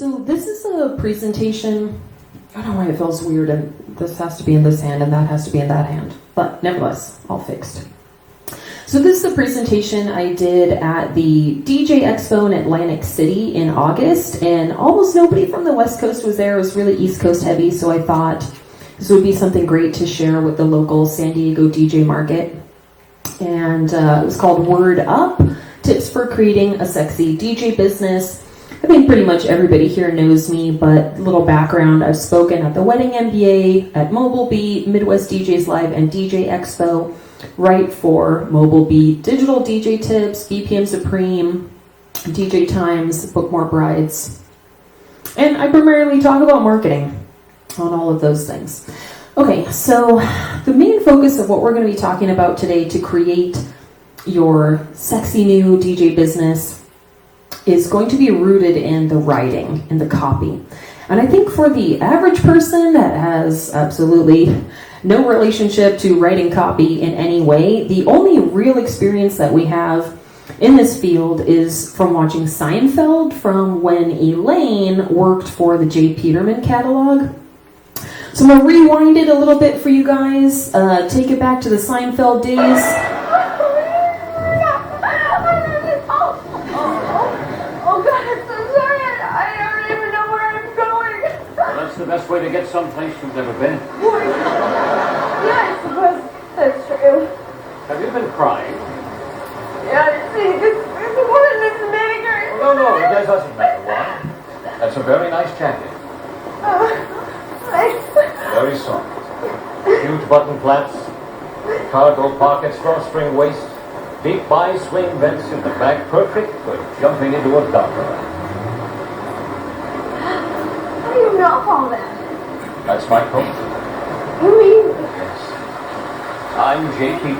So this is a presentation. I don't know why it feels weird, and this has to be in this hand and that has to be in that hand. But nevertheless, all fixed. So this is a presentation I did at the DJ Expo in Atlantic City in August, and almost nobody from the West Coast was there. It was really East Coast heavy, so I thought this would be something great to share with the local San Diego DJ market. And it was called Word Up, Tips for Creating a Sexy DJ Business. I think pretty much everybody here knows me, but a little background, I've spoken at the Wedding MBA, at Mobile Beat, Midwest DJs Live, and DJ Expo. Write for Mobile Beat, digital DJ tips, BPM Supreme, DJ Times, Book More Brides. And I primarily talk about marketing on all of those things. Okay, so the main focus of what we're going to be talking about today to create your sexy new DJ business is going to be rooted in the writing, in the copy. And I think for the average person that has absolutely no relationship to writing copy in any way, the only real experience that we have in this field is from watching Seinfeld, from when Elaine worked for the J. Peterman catalog. So I'm going to rewind it a little bit for you guys, take it back to the Seinfeld days. The best way to get someplace you've never been. Yeah, I suppose that's true. Have you been crying? Yeah, see, this woman is making. No, it doesn't matter why. That's a very nice jacket. Thanks. Very soft. Huge button flaps, cargo pockets, drawstring waist, deep bi-swing vents in the back, perfect for jumping into a dumper. How do you know all that? That's my coat. You mean? Yes. I'm JP.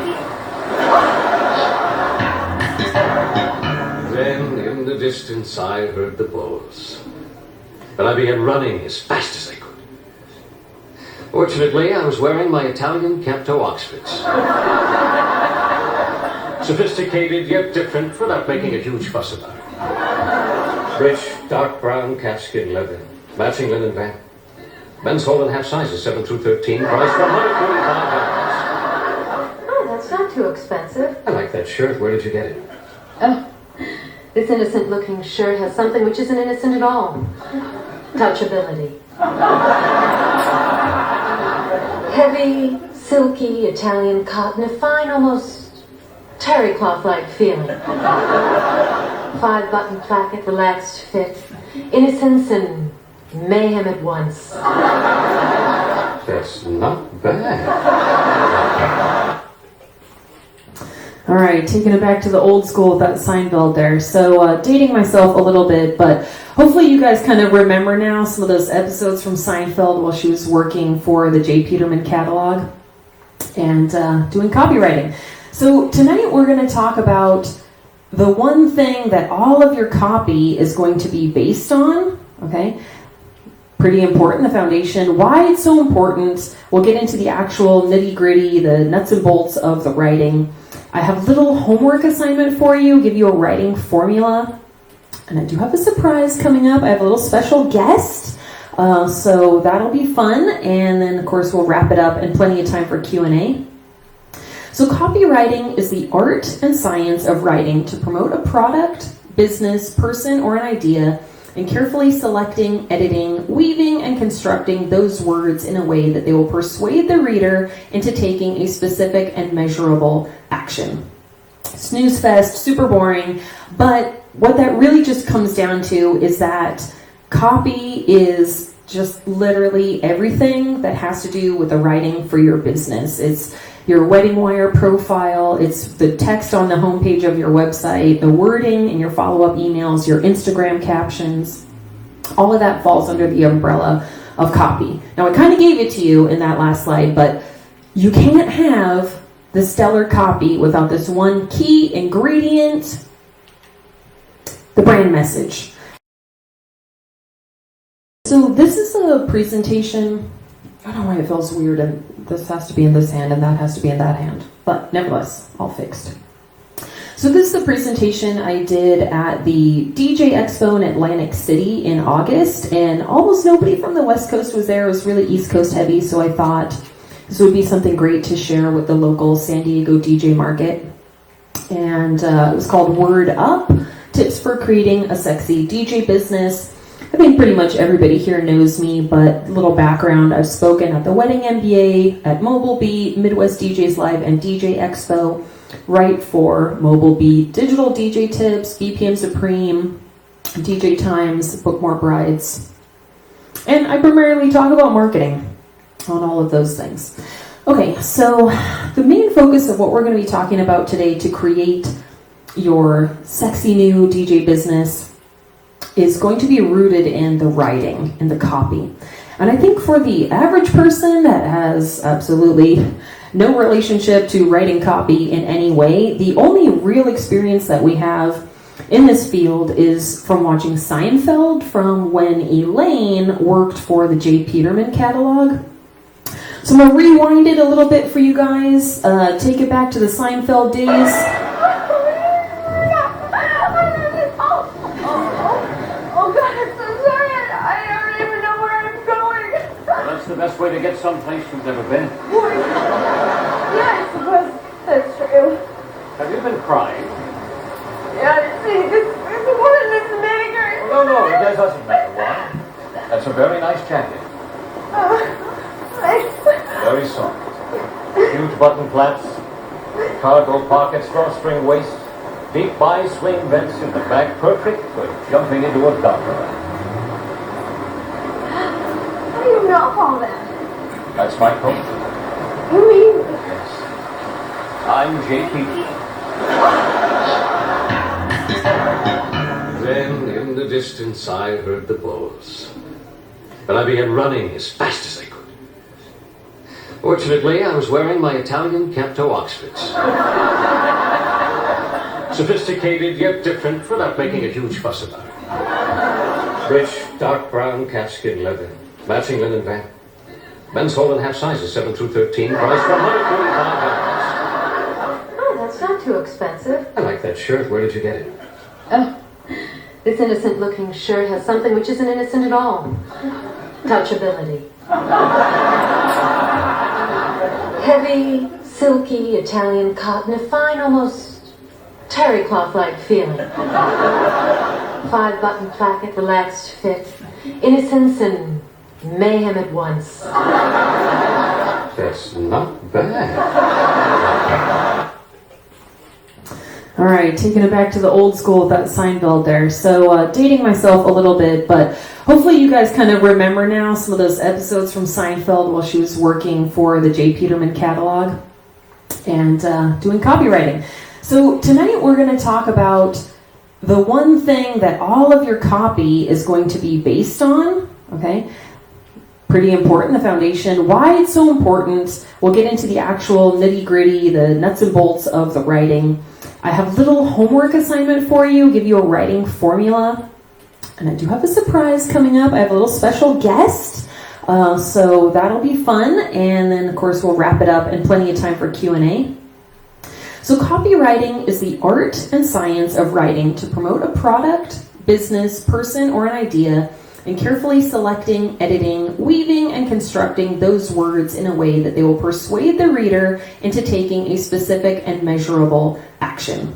Then, in the distance, I heard the blows. And I began running as fast as I could. Fortunately, I was wearing my Italian Capto Oxfords. Sophisticated yet different without making a huge fuss about it. Rich, dark brown calfskin leather. Matching linen band. Men's whole and half sizes, 7 through 13, priced $145. Oh, that's not too expensive. I like that shirt. Where did you get it? Oh, this innocent-looking shirt has something which isn't innocent at all. Touchability. Heavy, silky Italian cotton, a fine, almost terry cloth-like feeling. 5-button placket, relaxed fit, innocence and mayhem at once. That's not bad. All right, taking it back to the old school with that Seinfeld there. So dating myself a little bit, but hopefully you guys kind of remember now some of those episodes from Seinfeld while she was working for the J. Peterman catalog and doing copywriting. So tonight we're going to talk about the one thing that all of your copy is going to be based on, okay? Pretty important, the foundation. Why it's so important. We'll get into the actual nitty-gritty, the nuts and bolts of the writing. I have a little homework assignment for you, give you a writing formula. And I do have a surprise coming up. I have a little special guest. So that'll be fun. And then, of course, we'll wrap it up and plenty of time for Q&A. So copywriting is the art and science of writing to promote a product, business, person, or an idea, and carefully selecting, editing, weaving, and constructing those words in a way that they will persuade the reader into taking a specific and measurable action. Snooze fest, super boring, but what that really just comes down to is that copy is just literally everything that has to do with the writing for your business. It's your wedding wire profile, it's the text on the homepage of your website, the wording in your follow-up emails, your Instagram captions. All of that falls under the umbrella of copy. Now, I kind of gave it to you in that last slide, but you can't have the stellar copy without this one key ingredient, the brand message. So this is a presentation. I don't know why it feels weird, and this has to be in this hand and that has to be in that hand. But nevertheless, all fixed. So this is a presentation I did at the DJ Expo in Atlantic City in August, and almost nobody from the West Coast was there. It was really East Coast heavy, so I thought this would be something great to share with the local San Diego DJ market. And it was called Word Up, Tips for Creating a Sexy DJ Business. I think pretty much everybody here knows me, but a little background, I've spoken at the Wedding MBA, at Mobile Beat, Midwest DJs Live, and DJ Expo. Write for Mobile Beat, Digital DJ Tips, BPM Supreme, DJ Times, Book More Brides. And I primarily talk about marketing on all of those things. Okay, so the main focus of what we're going to be talking about today to create your sexy new DJ business is going to be rooted in the writing, in the copy. And I think for the average person that has absolutely no relationship to writing copy in any way, the only real experience that we have in this field is from watching Seinfeld, from when Elaine worked for the J. Peterman catalog. So I'm going to rewind it a little bit for you guys, take it back to the Seinfeld days. Oh God, I'm so sorry. I don't even know where I'm going. Well, that's the best way to get someplace you've never been. Yeah, I suppose that's true. Have you been crying? Yeah, see, this woman is vinegar. No, it doesn't matter why. That's a very nice jacket. Thanks. Very soft. Huge button flaps, cargo pockets, drawstring waist, deep bi-swing vents in the back, perfect for jumping into a dumper. How do you know all that? That's my coat. You mean? Yes. I'm J.P. Then, in the distance, I heard the blows. But I began running as fast as I could. Fortunately, I was wearing my Italian Capto Oxfords. Sophisticated yet different without making a huge fuss about it. Rich, dark brown calfskin leather, matching linen van. Men's whole and half sizes, 7 through 13, priced for $145. Oh, that's not too expensive. I like that shirt. Where did you get it? Oh, this innocent-looking shirt has something which isn't innocent at all. Touchability. Heavy, silky Italian cotton, a fine, almost terry cloth-like feeling. 5-button placket, relaxed fit, innocence and mayhem at once. That's not bad. All right, taking it back to the old school with that Seinfeld there. So dating myself a little bit, but hopefully you guys kind of remember now some of those episodes from Seinfeld while she was working for the J. Peterman catalog and doing copywriting. So tonight we're going to talk about the one thing that all of your copy is going to be based on, okay? Pretty important, the foundation. Why it's so important. We'll get into the actual nitty-gritty, the nuts and bolts of the writing. I have a little homework assignment for you, give you a writing formula. And I do have a surprise coming up. I have a little special guest. So that'll be fun. And then, of course, we'll wrap it up and plenty of time for Q&A. So copywriting is the art and science of writing to promote a product, business, person, or an idea, and carefully selecting, editing, weaving, and constructing those words in a way that they will persuade the reader into taking a specific and measurable action.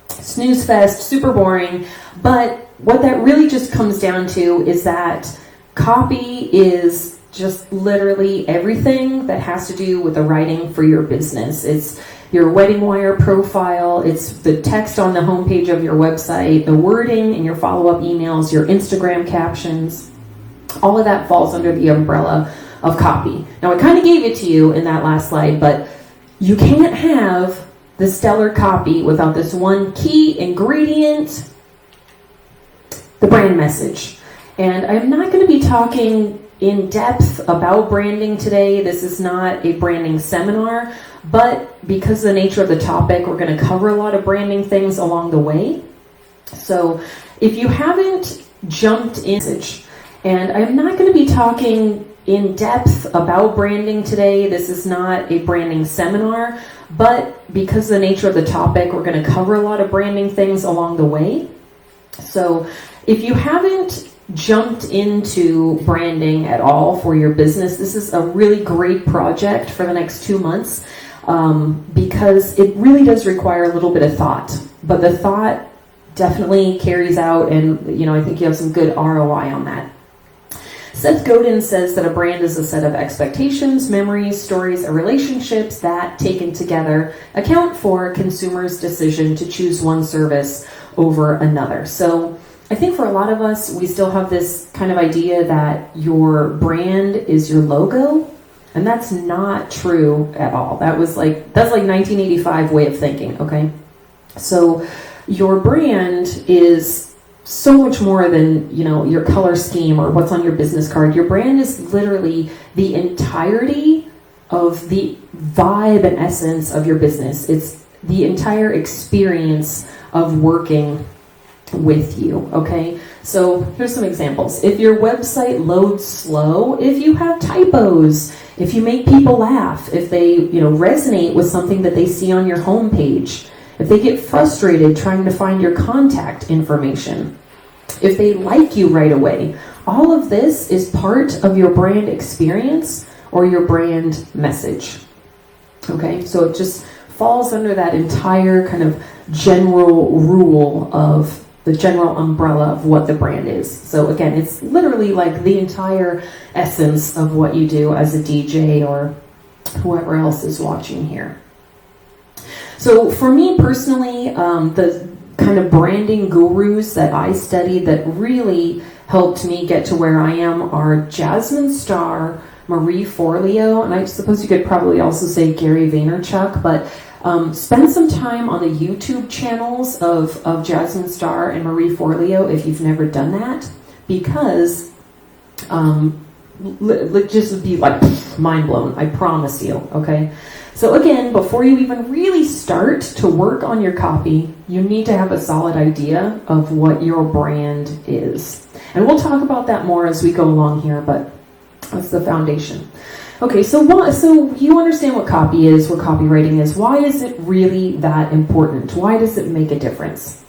Snooze fest, super boring, but what that really just comes down to is that copy is just literally everything that has to do with the writing for your business. It's your wedding wire profile, it's the text on the homepage of your website, the wording in your follow-up emails, your Instagram captions. All of that falls under the umbrella of copy. Now, I kind of gave it to you in that last slide, but you can't have the stellar copy without this one key ingredient, the brand message. And I'm not going to be talking in depth about branding today. This is not a branding seminar, but because of the nature of the topic, we're going to cover a lot of branding things along the way. So if you haven't jumped in, and I'm not going to be talking in depth about branding today. This is not a branding seminar, But because of the nature of the topic, we're going to cover a lot of branding things along the way. So if you haven't jumped into branding at all for your business, this is a really great project for the next 2 months, because it really does require a little bit of thought. But the thought definitely carries out, and I think you have some good ROI on that. Seth Godin says that a brand is a set of expectations, memories, stories, and relationships that, taken together, account for consumers' decision to choose one service over another. So I think for a lot of us, we still have this kind of idea that your brand is your logo, and that's not true at all. That's like 1985 way of thinking, okay? So your brand is so much more than, your color scheme or what's on your business card. Your brand is literally the entirety of the vibe and essence of your business. It's the entire experience of working with you, okay? So here's some examples. If your website loads slow, if you have typos, if you make people laugh, if they, resonate with something that they see on your homepage, if they get frustrated trying to find your contact information, if they like you right away, all of this is part of your brand experience or your brand message. Okay, so it just falls under that entire kind of general rule of the general umbrella of what the brand is. So again, it's literally like the entire essence of what you do as a DJ or whoever else is watching here. So for me personally, the kind of branding gurus that I studied that really helped me get to where I am are Jasmine Star, Marie Forleo, and I suppose you could probably also say Gary Vaynerchuk, but spend some time on the YouTube channels of Jasmine Star and Marie Forleo if you've never done that, because just be like mind blown, I promise you, okay? So again, before you even really start to work on your copy, you need to have a solid idea of what your brand is. And we'll talk about that more as we go along here, but that's the foundation. Okay, so you understand what copy is, what copywriting is. Why is it really that important? Why does it make a difference?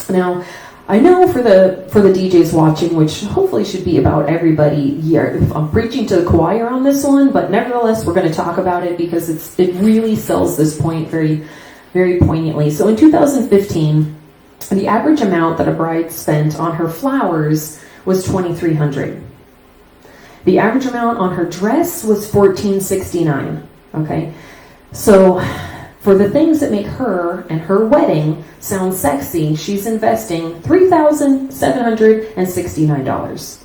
Now, I know for the DJs watching, which hopefully should be about everybody here, I'm preaching to the choir on this one, but nevertheless, we're going to talk about it because it really sells this point very, very poignantly. So in 2015, the average amount that a bride spent on her flowers was $2,300. The average amount on her dress was $1,469. Okay, so for the things that make her and her wedding sound sexy, she's investing $3,769.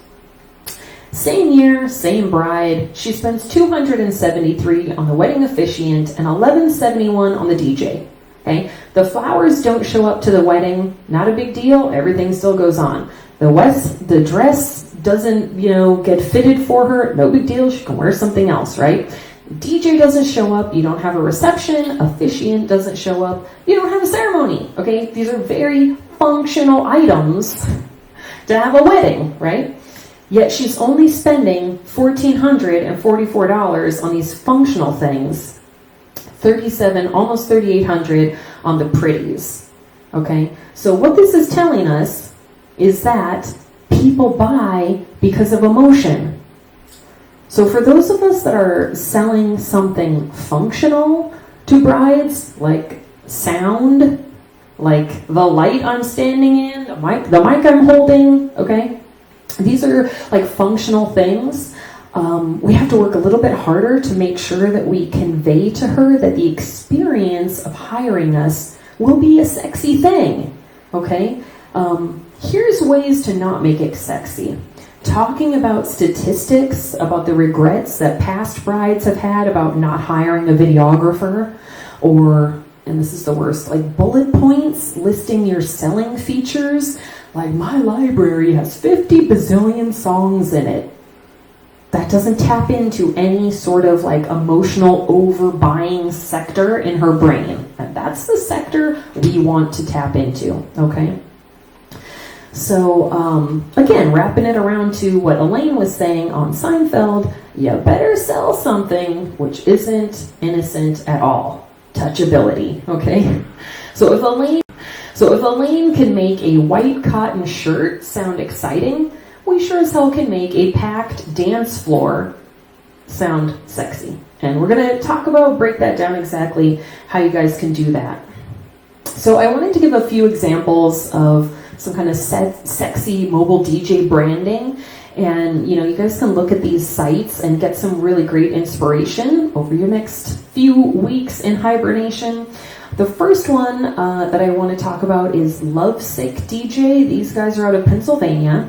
Same year, same bride, she spends $273 on the wedding officiant and $1,171 on the DJ. Okay, the flowers don't show up to the wedding, not a big deal. Everything still goes on. The dress doesn't, get fitted for her, no big deal. She can wear something else, right? DJ doesn't show up, you don't have a reception, officiant doesn't show up, you don't have a ceremony, okay? These are very functional items to have a wedding, right? Yet she's only spending $1,444 on these functional things, almost $3,800 on the pretties, okay? So what this is telling us is that people buy because of emotion. So for those of us that are selling something functional to brides, like sound, like the light I'm standing in, the mic I'm holding, okay? These are like functional things. We have to work a little bit harder to make sure that we convey to her that the experience of hiring us will be a sexy thing, okay? Here's ways to not make it sexy. Talking about statistics, about the regrets that past brides have had about not hiring a videographer, or, and this is the worst, like bullet points listing your selling features, like my library has 50 bazillion songs in it. That doesn't tap into any sort of like emotional overbuying sector in her brain. And that's the sector we want to tap into, okay? So, again, wrapping it around to what Elaine was saying on Seinfeld, you better sell something which isn't innocent at all, touchability, okay? So if Elaine can make a white cotton shirt sound exciting, we sure as hell can make a packed dance floor sound sexy. And we're gonna break that down exactly how you guys can do that. So I wanted to give a few examples of some kind of sexy mobile DJ branding. And, you guys can look at these sites and get some really great inspiration over your next few weeks in hibernation. The first one that I want to talk about is Lovesick DJ. These guys are out of Pennsylvania.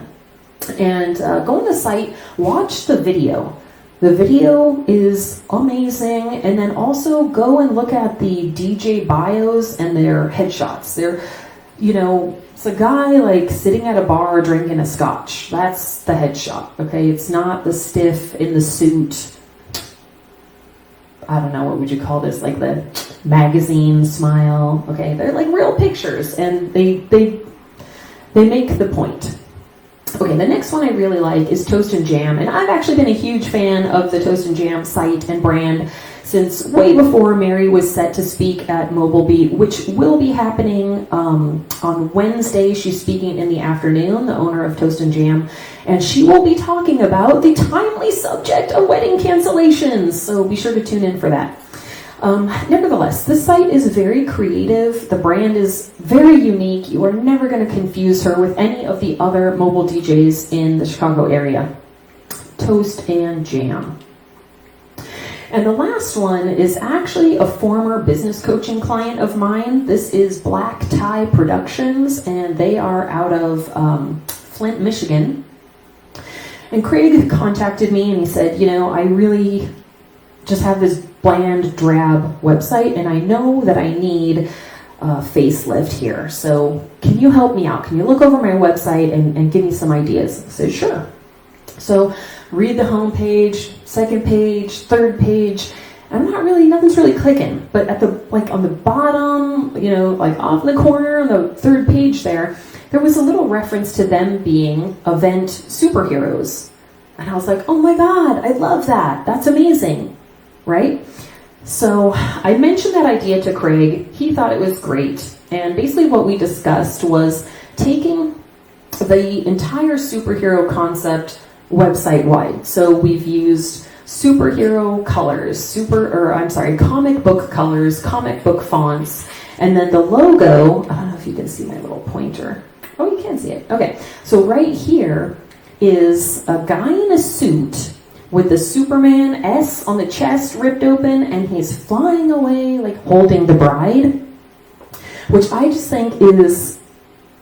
And go on the site, watch the video. The video is amazing. And then also go and look at the DJ bios and their headshots. They're, it's a guy like sitting at a bar drinking a scotch. That's the headshot, okay? It's not the stiff in the suit. I don't know, what would you call this? Like the magazine smile, okay? They're like real pictures and they make the point. Okay, the next one I really like is Toast and Jam, and I've actually been a huge fan of the Toast and Jam site and brand since way before Mary was set to speak at Mobile Beat, which will be happening on Wednesday. She's speaking in the afternoon, the owner of Toast and Jam, and she will be talking about the timely subject of wedding cancellations, so be sure to tune in for that. Nevertheless, this site is very creative. The brand is very unique. You are never going to confuse her with any of the other mobile DJs in the Chicago area. Toast and Jam. And the last one is actually a former business coaching client of mine. This is Black Tie Productions, and they are out of Flint, Michigan. And Craig contacted me and he said, I really just have this bland, drab website, and I know that I need a facelift here. So can you help me out? Can you look over my website and give me some ideas? I said, sure. So read the home page, second page, third page. Nothing's really clicking. But at on the bottom, off in the corner on the third page there was a little reference to them being event superheroes. And I was like, oh my God, I love that. That's amazing. Right? So I mentioned that idea to Craig. He thought it was great. And basically what we discussed was taking the entire superhero concept website wide. So we've used superhero colors, comic book colors, comic book fonts, and then the logo, I don't know if you can see my little pointer. Oh, you can see it. Okay. So right here is a guy in a suit with the Superman S on the chest ripped open, and he's flying away, holding the bride, which I just think is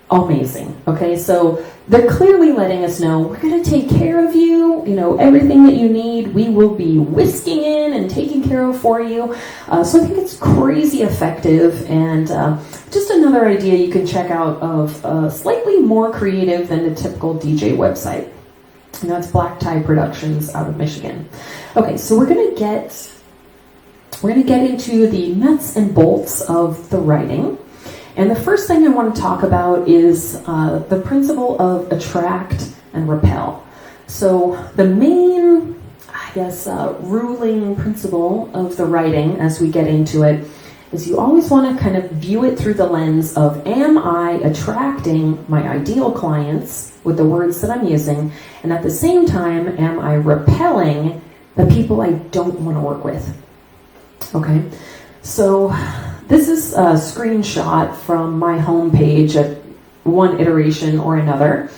amazing. Okay, so they're clearly letting us know, we're going to take care of you, everything that you need, we will be whisking in and taking care of for you. So I think it's crazy effective, and just another idea you can check out of slightly more creative than the typical DJ website. And that's Black Tie Productions out of Michigan. Okay, so we're gonna get into the nuts and bolts of the writing. And the first thing I want to talk about is the principle of attract and repel. So the main, ruling principle of the writing as we get into it is you always want to kind of view it through the lens of, am I attracting my ideal clients with the words that I'm using, and at the same time, am I repelling the people I don't want to work with? Okay, so this is a screenshot from my homepage at one iteration or another,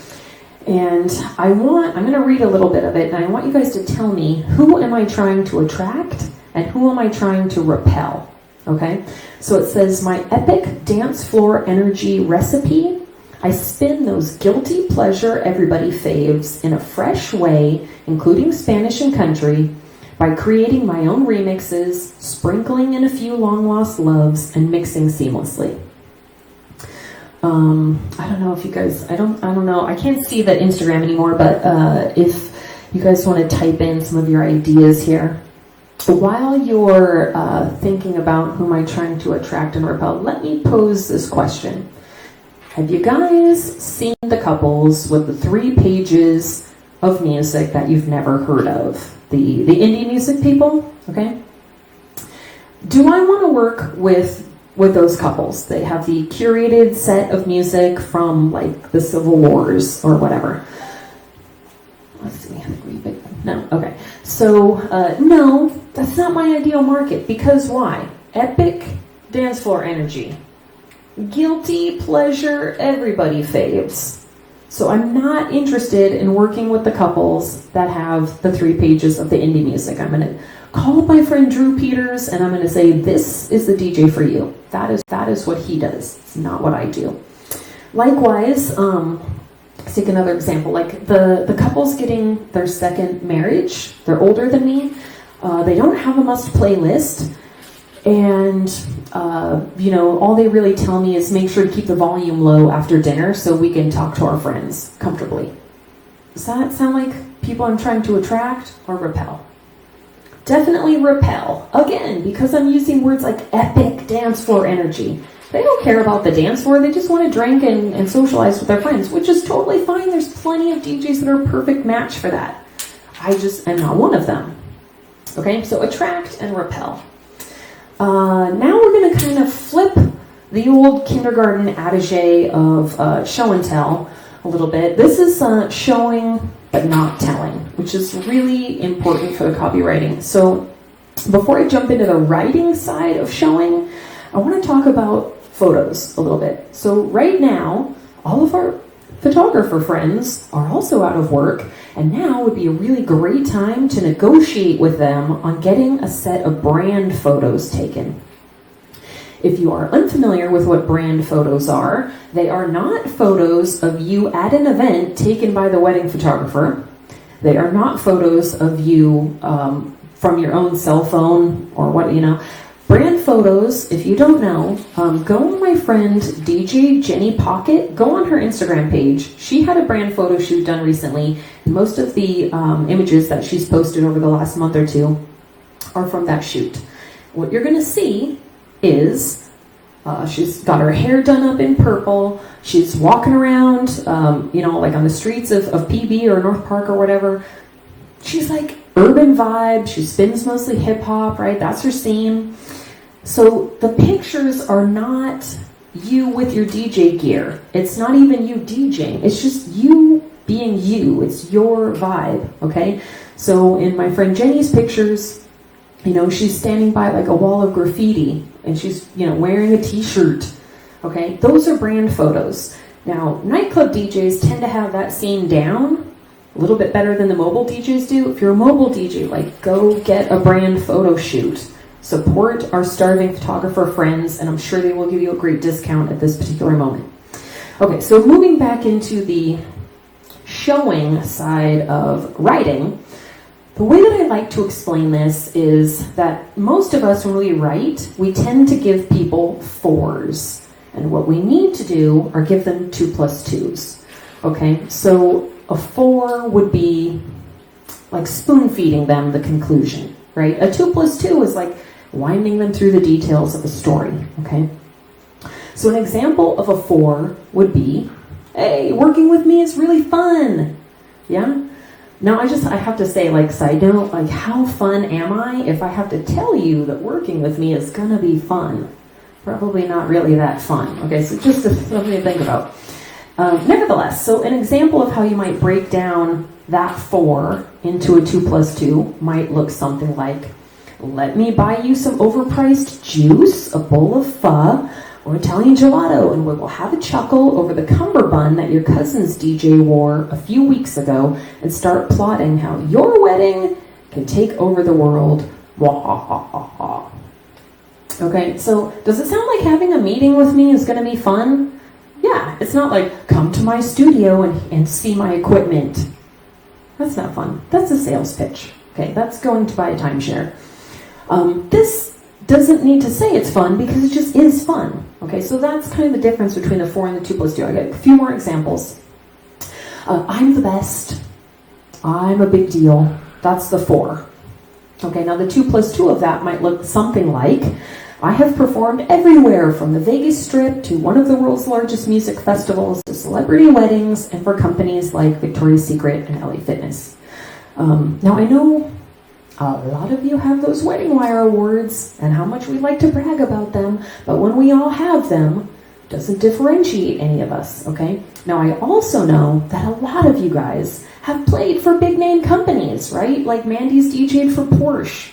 and I'm going to read a little bit of it, and I want you guys to tell me, who am I trying to attract and who am I trying to repel? Okay, so it says, my epic dance floor energy recipe. I spin those guilty pleasure everybody faves in a fresh way, including Spanish and country, by creating my own remixes, sprinkling in a few long-lost loves, and mixing seamlessly. I don't know if you guys, I don't know, I can't see that Instagram anymore, but if you guys want to type in some of your ideas here. While you're thinking about who am I trying to attract and repel, let me pose this question. Have you guys seen the couples with the 3 pages of music that you've never heard of? The indie music people, okay? do I want to work with those couples? They have the curated set of music from like the Civil Wars or whatever. Let's see, I think we picked, no, okay. So, no, that's not my ideal market, because why? Epic dance floor energy. Guilty pleasure, everybody faves. So I'm not interested in working with the couples that have the 3 pages of the indie music. I'm going to call my friend Drew Peters and I'm going to say, this is the DJ for you. That is what he does. It's not what I do. Likewise, let's take another example. Like the couple's getting their second marriage. They're older than me. They don't have a must playlist. And, all they really tell me is make sure to keep the volume low after dinner so we can talk to our friends comfortably. Does that sound like people I'm trying to attract or repel? Definitely repel. Again, because I'm using words like epic dance floor energy. They don't care about the dance floor. They just want to drink and socialize with their friends, which is totally fine. There's plenty of DJs that are a perfect match for that. I just am not one of them. Okay, so attract and repel. Now we're going to kind of flip the old kindergarten adage of show and tell a little bit. This is showing but not telling, which is really important for the copywriting. So before I jump into the writing side of showing, I want to talk about photos a little bit. So right now, all of our photographer friends are also out of work, and now would be a really great time to negotiate with them on getting a set of brand photos taken. If you are unfamiliar with what brand photos are, they are not photos of you at an event taken by the wedding photographer. They are not photos of you from your own cell phone or what, Brand photos, if you don't know, go on my friend DJ Jenny Pocket, go on her Instagram page. She had a brand photo shoot done recently. Most of the images that she's posted over the last month or two are from that shoot. What you're going to see is she's got her hair done up in purple. She's walking around, like on the streets of PB or North Park or whatever. She's like urban vibe. She spins mostly hip hop, right? That's her scene. So the pictures are not you with your DJ gear. It's not even you DJing. It's just you being you. It's your vibe, okay? So in my friend Jenny's pictures, she's standing by like a wall of graffiti and she's, wearing a t-shirt, okay? Those are brand photos. Now, nightclub DJs tend to have that scene down a little bit better than the mobile DJs do. If you're a mobile DJ, go get a brand photo shoot. Support our starving photographer friends, and I'm sure they will give you a great discount at this particular moment. Okay, so moving back into the showing side of writing, the way that I like to explain this is that most of us, when we write, we tend to give people 4s. And what we need to do are give them 2 plus 2s. Okay, so a 4 would be like spoon feeding them the conclusion, right? A 2 plus 2 is like winding them through the details of a story, okay? So an example of a 4 would be, hey, working with me is really fun, yeah? Now I have to say, side note, how fun am I if I have to tell you that working with me is gonna be fun? Probably not really that fun, okay? So just something to think about. Nevertheless, so an example of how you might break down that 4 into a 2 plus 2 might look something like, let me buy you some overpriced juice, a bowl of pho, or Italian gelato, and we will have a chuckle over the cummerbund that your cousin's DJ wore a few weeks ago and start plotting how your wedding can take over the world. Okay, so does it sound like having a meeting with me is going to be fun? Yeah, it's not like, come to my studio and see my equipment. That's not fun. That's a sales pitch. Okay, that's going to buy a timeshare. This doesn't need to say it's fun because it just is fun. Okay, so that's kind of the difference between the 4 and the 2 plus 2. I got a few more examples. I'm the best. I'm a big deal. That's the 4. Okay, now the 2 plus 2 of that might look something like, I have performed everywhere from the Vegas Strip to one of the world's largest music festivals to celebrity weddings and for companies like Victoria's Secret and LA Fitness. Now I know A lot of you have those wedding wire awards and how much we like to brag about them, but when we all have them, doesn't differentiate any of us, okay? Now, I also know that a lot of you guys have played for big name companies, right? Like Mandy's DJ'd for Porsche.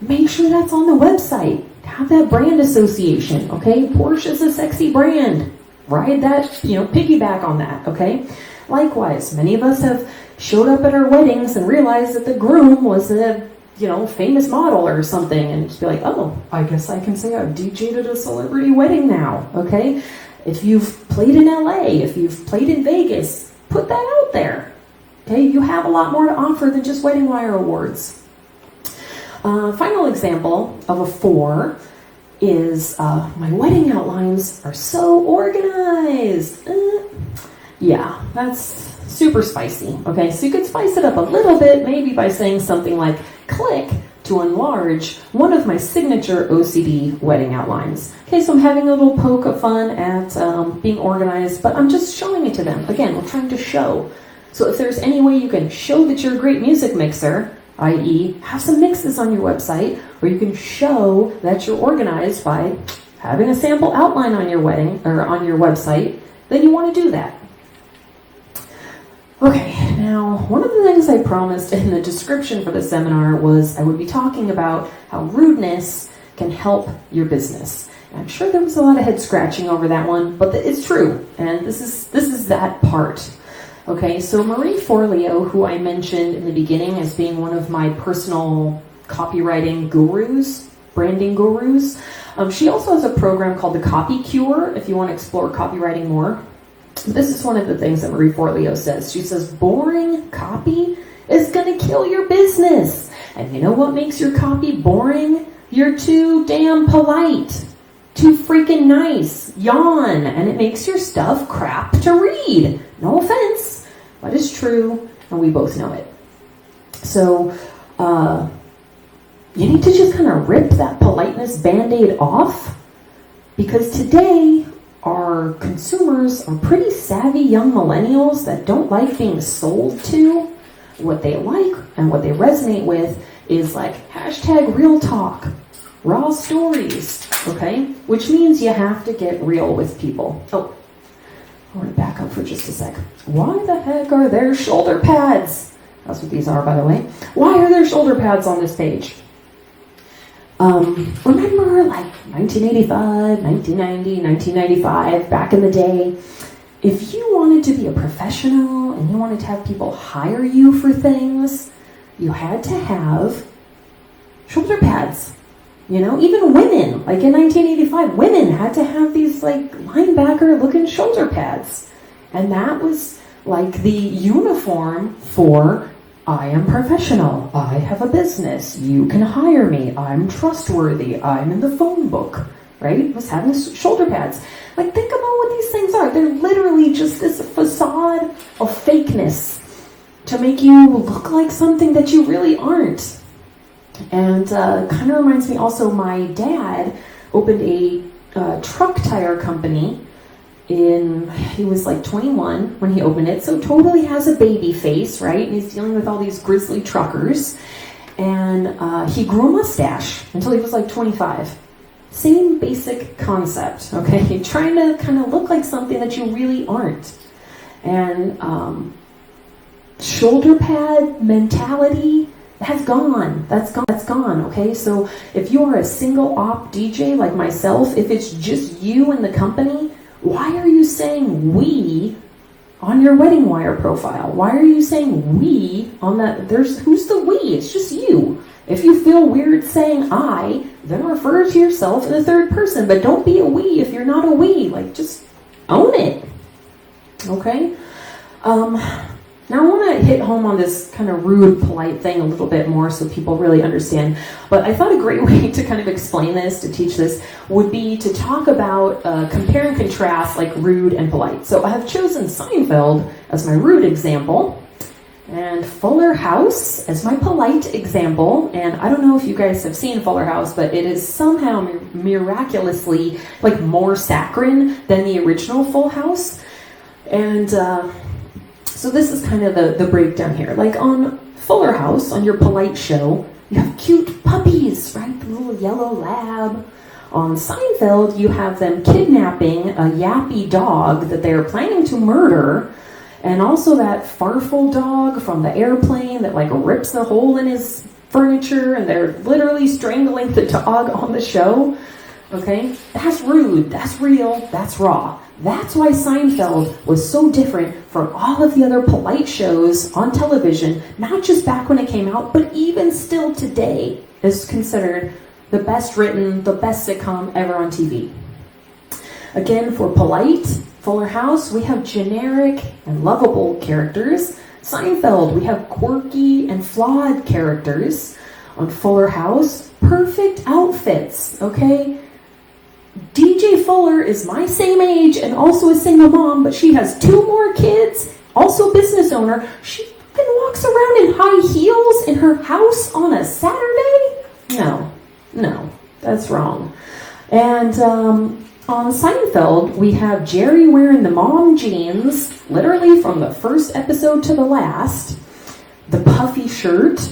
Make sure that's on the website. Have that brand association, okay? Porsche is a sexy brand. Ride that, piggyback on that, okay? Likewise, many of us have showed up at our weddings and realized that the groom was a famous model or something, and just be like, oh, I guess I can say I've DJ'd at a celebrity wedding now, okay? If you've played in LA, if you've played in Vegas, put that out there, okay? You have a lot more to offer than just wedding wire awards. Final example of a 4 is my wedding outlines are so organized. Yeah, that's super spicy, okay? So you could spice it up a little bit, maybe by saying something like, click to enlarge one of my signature OCD wedding outlines. Okay, so I'm having a little poke of fun at being organized, but I'm just showing it to them. Again, we're trying to show. So if there's any way you can show that you're a great music mixer, i.e. have some mixes on your website, or you can show that you're organized by having a sample outline on your wedding or on your website, then you want to do that. Okay, now one of the things I promised in the description for the seminar was I would be talking about how rudeness can help your business. And I'm sure there was a lot of head scratching over that one, but it's true, and this is that part. Okay, so Marie Forleo, who I mentioned in the beginning as being one of my personal copywriting gurus, branding gurus, she also has a program called the Copy Cure if you want to explore copywriting more. This is one of the things that Marie Forleo says. She says, boring copy is going to kill your business. And you know what makes your copy boring? You're too damn polite, too freaking nice, yawn, and it makes your stuff crap to read. No offense, but it's true, and we both know it. So, you need to just kind of rip that politeness Band-Aid off, because today, our consumers are pretty savvy young millennials that don't like being sold to. What they like and what they resonate with is like hashtag real talk, raw stories, okay? Which means you have to get real with people. Oh, I want to back up for just a sec. Why the heck are there shoulder pads? That's what these are, by the way. Why are there shoulder pads on this page? Remember like 1985, 1990, 1995, back in the day, if you wanted to be a professional and you wanted to have people hire you for things, you had to have shoulder pads. Even women, like in 1985, women had to have these like linebacker looking shoulder pads. And that was like the uniform for I am professional. I have a business. You can hire me. I'm trustworthy. I'm in the phone book, right? Was having shoulder pads. Like, think about what these things are. They're literally just this facade of fakeness to make you look like something that you really aren't. And kind of reminds me also, my dad opened a truck tire company. He was like 21 when he opened it, so totally has a baby face, right? And he's dealing with all these grizzly truckers. And he grew a mustache until he was like 25. Same basic concept, okay? Trying to kind of look like something that you really aren't. And shoulder pad mentality has gone. That's gone, okay? So if you are a single op DJ like myself, if it's just you and the company, why are you saying we on your wedding wire profile? Why are you saying we on that? Who's the we? It's just you. If you feel weird saying I, then refer to yourself in the third person, but don't be a we if you're not a we. Like, just own it. Okay? Now I want to hit home on this kind of rude, polite thing a little bit more so people really understand. But I thought a great way to kind of explain this, to teach this, would be to talk about compare and contrast like rude and polite. So I have chosen Seinfeld as my rude example and Fuller House as my polite example. And I don't know if you guys have seen Fuller House, but it is somehow miraculously like more saccharine than the original Full House. And So this is kind of the breakdown here. Like on Fuller House, on your polite show, you have cute puppies, right? The little yellow lab. On Seinfeld, you have them kidnapping a yappy dog that they're planning to murder, and also that Farfel dog from the airplane that like rips a hole in his furniture, and they're literally strangling the dog on the show. Okay? That's rude, that's real, that's raw. That's why Seinfeld was so different from all of the other polite shows on television, not just back when it came out, but even still today is considered the best written, the best sitcom ever on TV. Again, for polite, Fuller House, we have generic and lovable characters. Seinfeld, we have quirky and flawed characters. On Fuller House, perfect outfits, okay? DJ Fuller is my same age and also a single mom, but she has 2 more kids, also a business owner. She fucking walks around in high heels in her house on a Saturday? No, that's wrong. And on Seinfeld, we have Jerry wearing the mom jeans, literally from the first episode to the last, the puffy shirt.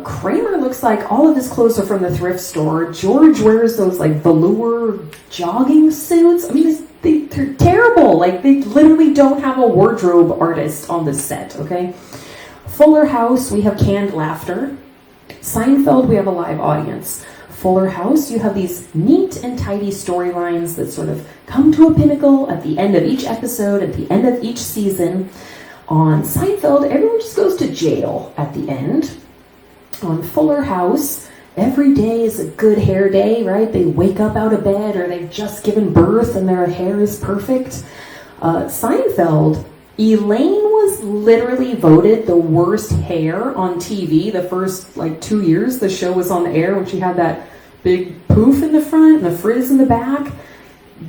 Kramer looks like all of his clothes are from the thrift store. George wears those like velour jogging suits. I mean, they're terrible. Like, they literally don't have a wardrobe artist on this set, okay? Fuller House, we have canned laughter. Seinfeld, we have a live audience. Fuller House, you have these neat and tidy storylines that sort of come to a pinnacle at the end of each episode, at the end of each season. On Seinfeld, everyone just goes to jail at the end. On Fuller House, every day is a good hair day, right? They wake up out of bed or they've just given birth and their hair is perfect. Seinfeld, Elaine was literally voted the worst hair on TV the first 2 years the show was on the air, when she had that big poof in the front and the frizz in the back.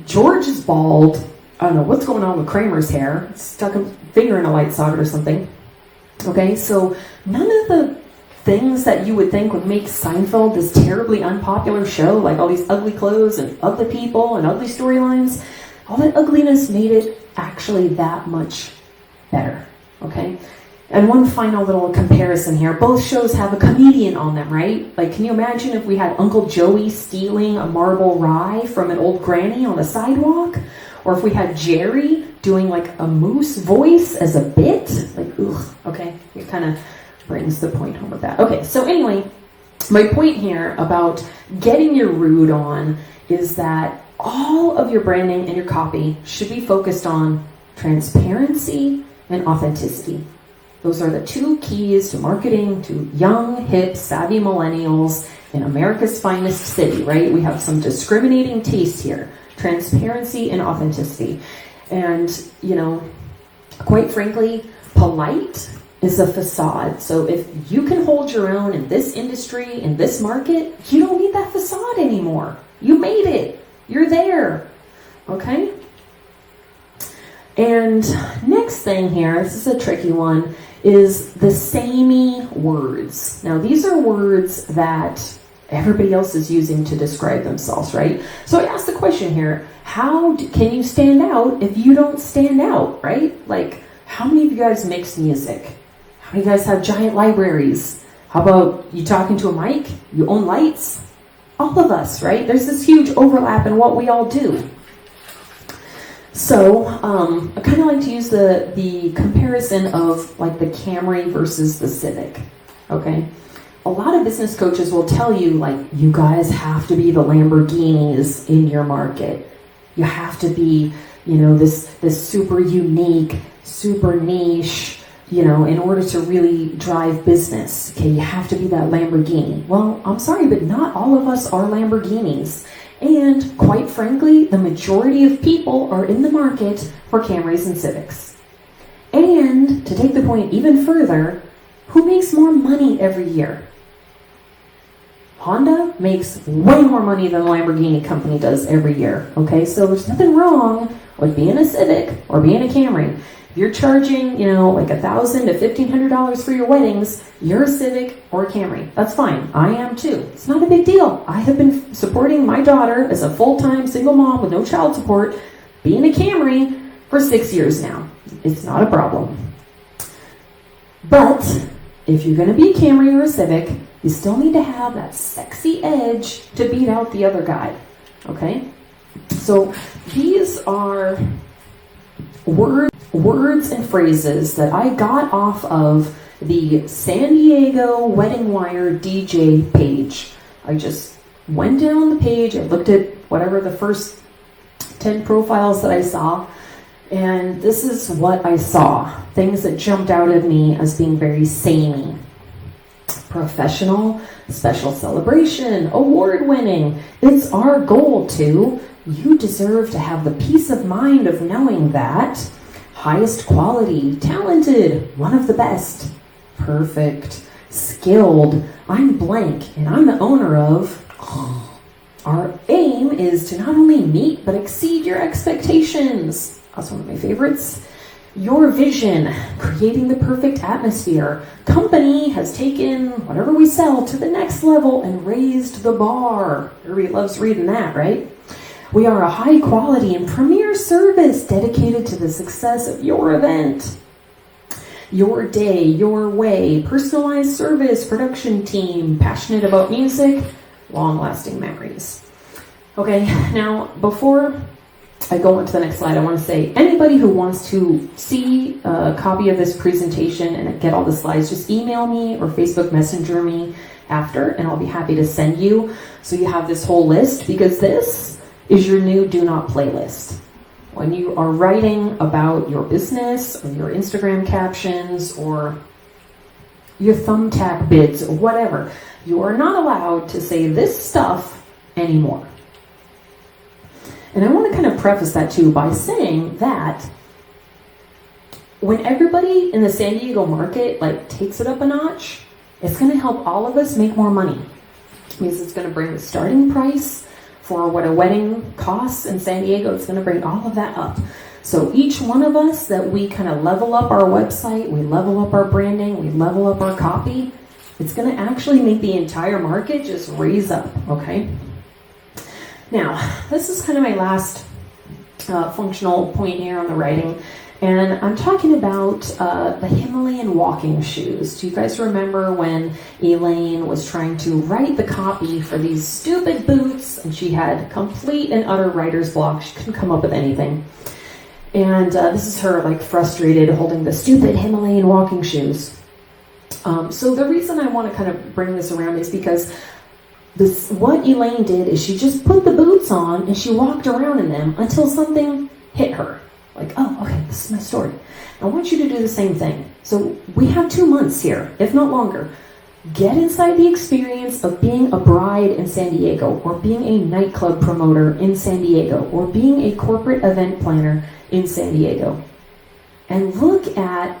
George is bald. I don't know what's going on with Kramer's hair. Stuck a finger in a light socket or something. Okay, so none of the things that you would think would make Seinfeld this terribly unpopular show, like all these ugly clothes and ugly people and ugly storylines, all that ugliness made it actually that much better, okay? And one final little comparison here. Both shows have a comedian on them, right? Like, can you imagine if we had Uncle Joey stealing a marble rye from an old granny on the sidewalk? Or if we had Jerry doing like a moose voice as a bit? Like, ugh, okay? It kind of brings the point home with that. Okay, so anyway, my point here about getting your rude on is that all of your branding and your copy should be focused on transparency and authenticity. Those are the 2 keys to marketing to young, hip, savvy millennials in America's finest city, right? We have some discriminating taste here. Transparency and authenticity. And, quite frankly, polite is a facade. So if you can hold your own in this industry, in this market, you don't need that facade anymore. You made it. You're there. Okay? And next thing here, this is a tricky one, is the samey words. Now, these are words that everybody else is using to describe themselves, right? So I asked the question here, can you stand out if you don't stand out, right? Like, how many of you guys mix music? How many of you guys have giant libraries? How about you talking to a mic? You own lights? All of us, right? There's this huge overlap in what we all do. So I kind of like to use the comparison of like the Camry versus the Civic, okay? A lot of business coaches will tell you, like, you guys have to be the Lamborghinis in your market. You have to be, this super unique, super niche, in order to really drive business. Okay, you have to be that Lamborghini. Well, I'm sorry, but not all of us are Lamborghinis. And quite frankly, the majority of people are in the market for Camrys and Civics. And to take the point even further, who makes more money every year? Honda makes way more money than the Lamborghini company does every year. Okay, so there's nothing wrong with being a Civic or being a Camry. If you're charging, like $1,000 to $1,500 for your weddings, you're a Civic or a Camry. That's fine. I am too. It's not a big deal. I have been supporting my daughter as a full-time single mom with no child support, being a Camry for 6 years now. It's not a problem. But if you're going to be a Camry or a Civic, you still need to have that sexy edge to beat out the other guy, okay? So these are words and phrases that I got off of the San Diego Wedding Wire DJ page. I just went down the page, I looked at whatever the first 10 profiles that I saw, and this is what I saw. Things that jumped out at me as being very samey. Professional, special celebration, award-winning. It's our goal to. You deserve to have the peace of mind of knowing that. Highest quality, talented, one of the best. Perfect, skilled, I'm blank, and I'm the owner of. Our aim is to not only meet, but exceed your expectations. That's one of my favorites. Your vision, creating the perfect atmosphere. Company has taken whatever we sell to the next level and raised the bar. Everybody loves reading that, right? We are a high quality and premier service dedicated to the success of your event. Your day, your way, personalized service, production team, passionate about music, long-lasting memories. Okay, now before I go on to the next slide, I want to say anybody who wants to see a copy of this presentation and get all the slides, just email me or Facebook Messenger me after, and I'll be happy to send you so you have this whole list, because this is your new Do Not playlist. When you are writing about your business or your Instagram captions or your thumbtack bids or whatever, you are not allowed to say this stuff anymore. And I want to kind of preface that too by saying that when everybody in the San Diego market takes it up a notch, it's going to help all of us make more money. Because it's going to bring the starting price for what a wedding costs in San Diego. It's going to bring all of that up. So each one of us that we kind of level up our website, we level up our branding, we level up our copy, it's going to actually make the entire market just raise up, okay? Now, this is kind of my last functional point here on the writing, and I'm talking about the Himalayan walking shoes. Do you guys remember when Elaine was trying to write the copy for these stupid boots, and she had complete and utter writer's block? She couldn't come up with anything. And this is her frustrated holding the stupid Himalayan walking shoes. So the reason I want to kind of bring this around is because what Elaine did is she just put the boots on and she walked around in them until something hit her. Oh, okay, this is my story. I want you to do the same thing. So we have 2 months here, if not longer. Get inside the experience of being a bride in San Diego, or being a nightclub promoter in San Diego, or being a corporate event planner in San Diego. And look at,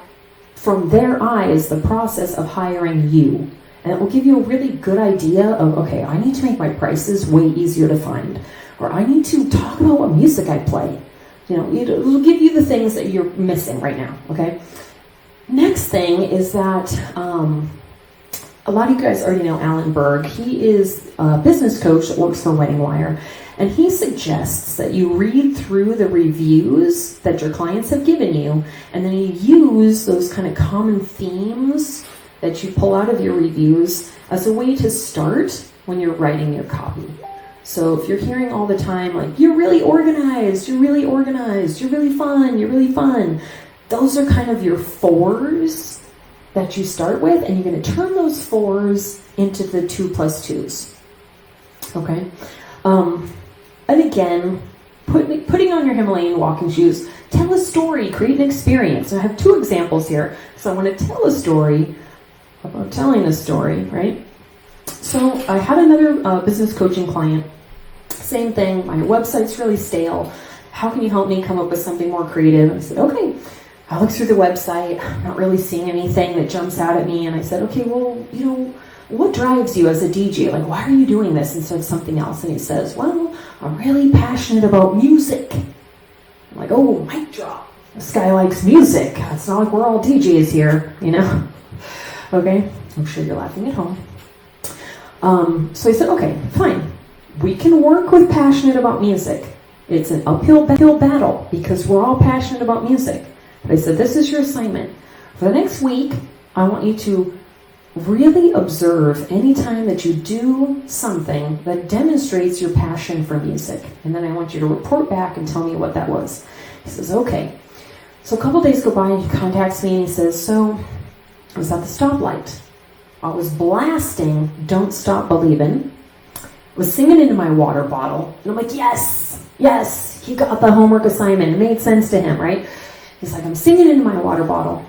from their eyes, the process of hiring you. And it will give you a really good idea of, okay, I need to make my prices way easier to find. Or I need to talk about what music I play. It'll give you the things that you're missing right now, okay? Next thing is that a lot of you guys already know Alan Berg. He is a business coach that works for Wedding Wire. And he suggests that you read through the reviews that your clients have given you, and then you use those kind of common themes that you pull out of your reviews as a way to start when you're writing your copy. So if you're hearing all the time, you're really organized, you're really organized, you're really fun, you're really fun, those are kind of your fours that you start with, and you're going to turn those fours into the 2+2s. Okay? And again, putting on your Himalayan walking shoes, tell a story, create an experience. And I have 2 examples here. So I want to tell a story about telling a story, right? So I had another business coaching client. Same thing, my website's really stale. How can you help me come up with something more creative? And I said, okay. I looked through the website, I'm not really seeing anything that jumps out at me. And I said, okay, well, what drives you as a DJ? Why are you doing this instead of something else? And he says, well, I'm really passionate about music. I'm like, oh, mic drop. This guy likes music. It's not like we're all DJs here, Okay, I'm sure you're laughing at home. So I said, okay, fine. We can work with passionate about music. It's an uphill battle because we're all passionate about music. But I said, this is your assignment. For the next week, I want you to really observe anytime that you do something that demonstrates your passion for music. And then I want you to report back and tell me what that was. He says, okay. So a couple days go by and he contacts me and he says, so I was at the stoplight. I was blasting Don't Stop Believin'. Was singing into my water bottle. And I'm like, yes, he got the homework assignment. It made sense to him, right? He's like, I'm singing into my water bottle.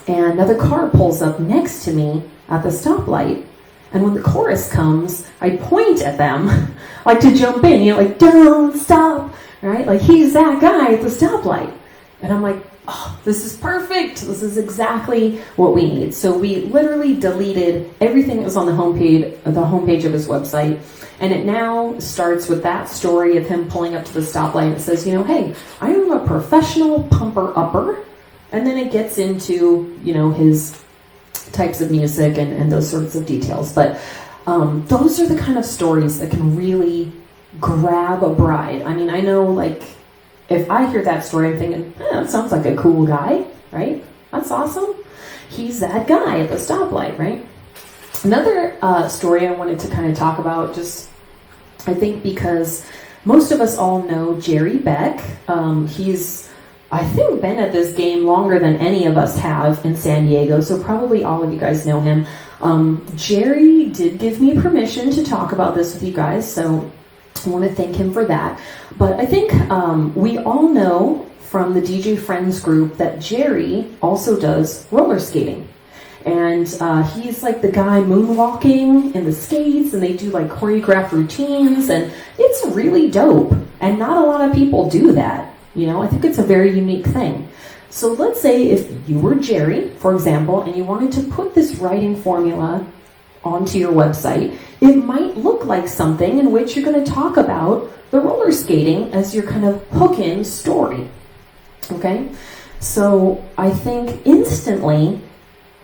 And another car pulls up next to me at the stoplight. And when the chorus comes, I point at them, like to jump in, like, don't stop, right? Like, he's that guy at the stoplight. And I'm like, oh, this is perfect. This is exactly what we need. So we literally deleted everything that was on the homepage of his website. And it now starts with that story of him pulling up to the stoplight. It says, hey, I am a professional pumper-upper. And then it gets into, his types of music and those sorts of details. But those are the kind of stories that can really grab a bride. I mean, I know, like, if I hear that story, I'm thinking, that sounds like a cool guy, right? That's awesome. He's that guy at the stoplight, right? Another story I wanted to kind of talk about, I think because most of us all know Jerry Beck. He's, I think, been at this game longer than any of us have in San Diego, so probably all of you guys know him. Jerry did give me permission to talk about this with you guys, so I want to thank him for that. But I think we all know from the DJ Friends group that Jerry also does roller skating. And he's like the guy moonwalking in the skates, and they do like choreographed routines, and it's really dope. And not a lot of people do that. I think it's a very unique thing. So let's say if you were Jerry, for example, and you wanted to put this writing formula onto your website, it might look like something in which you're going to talk about the roller skating as your kind of hook-in story. Okay? So I think instantly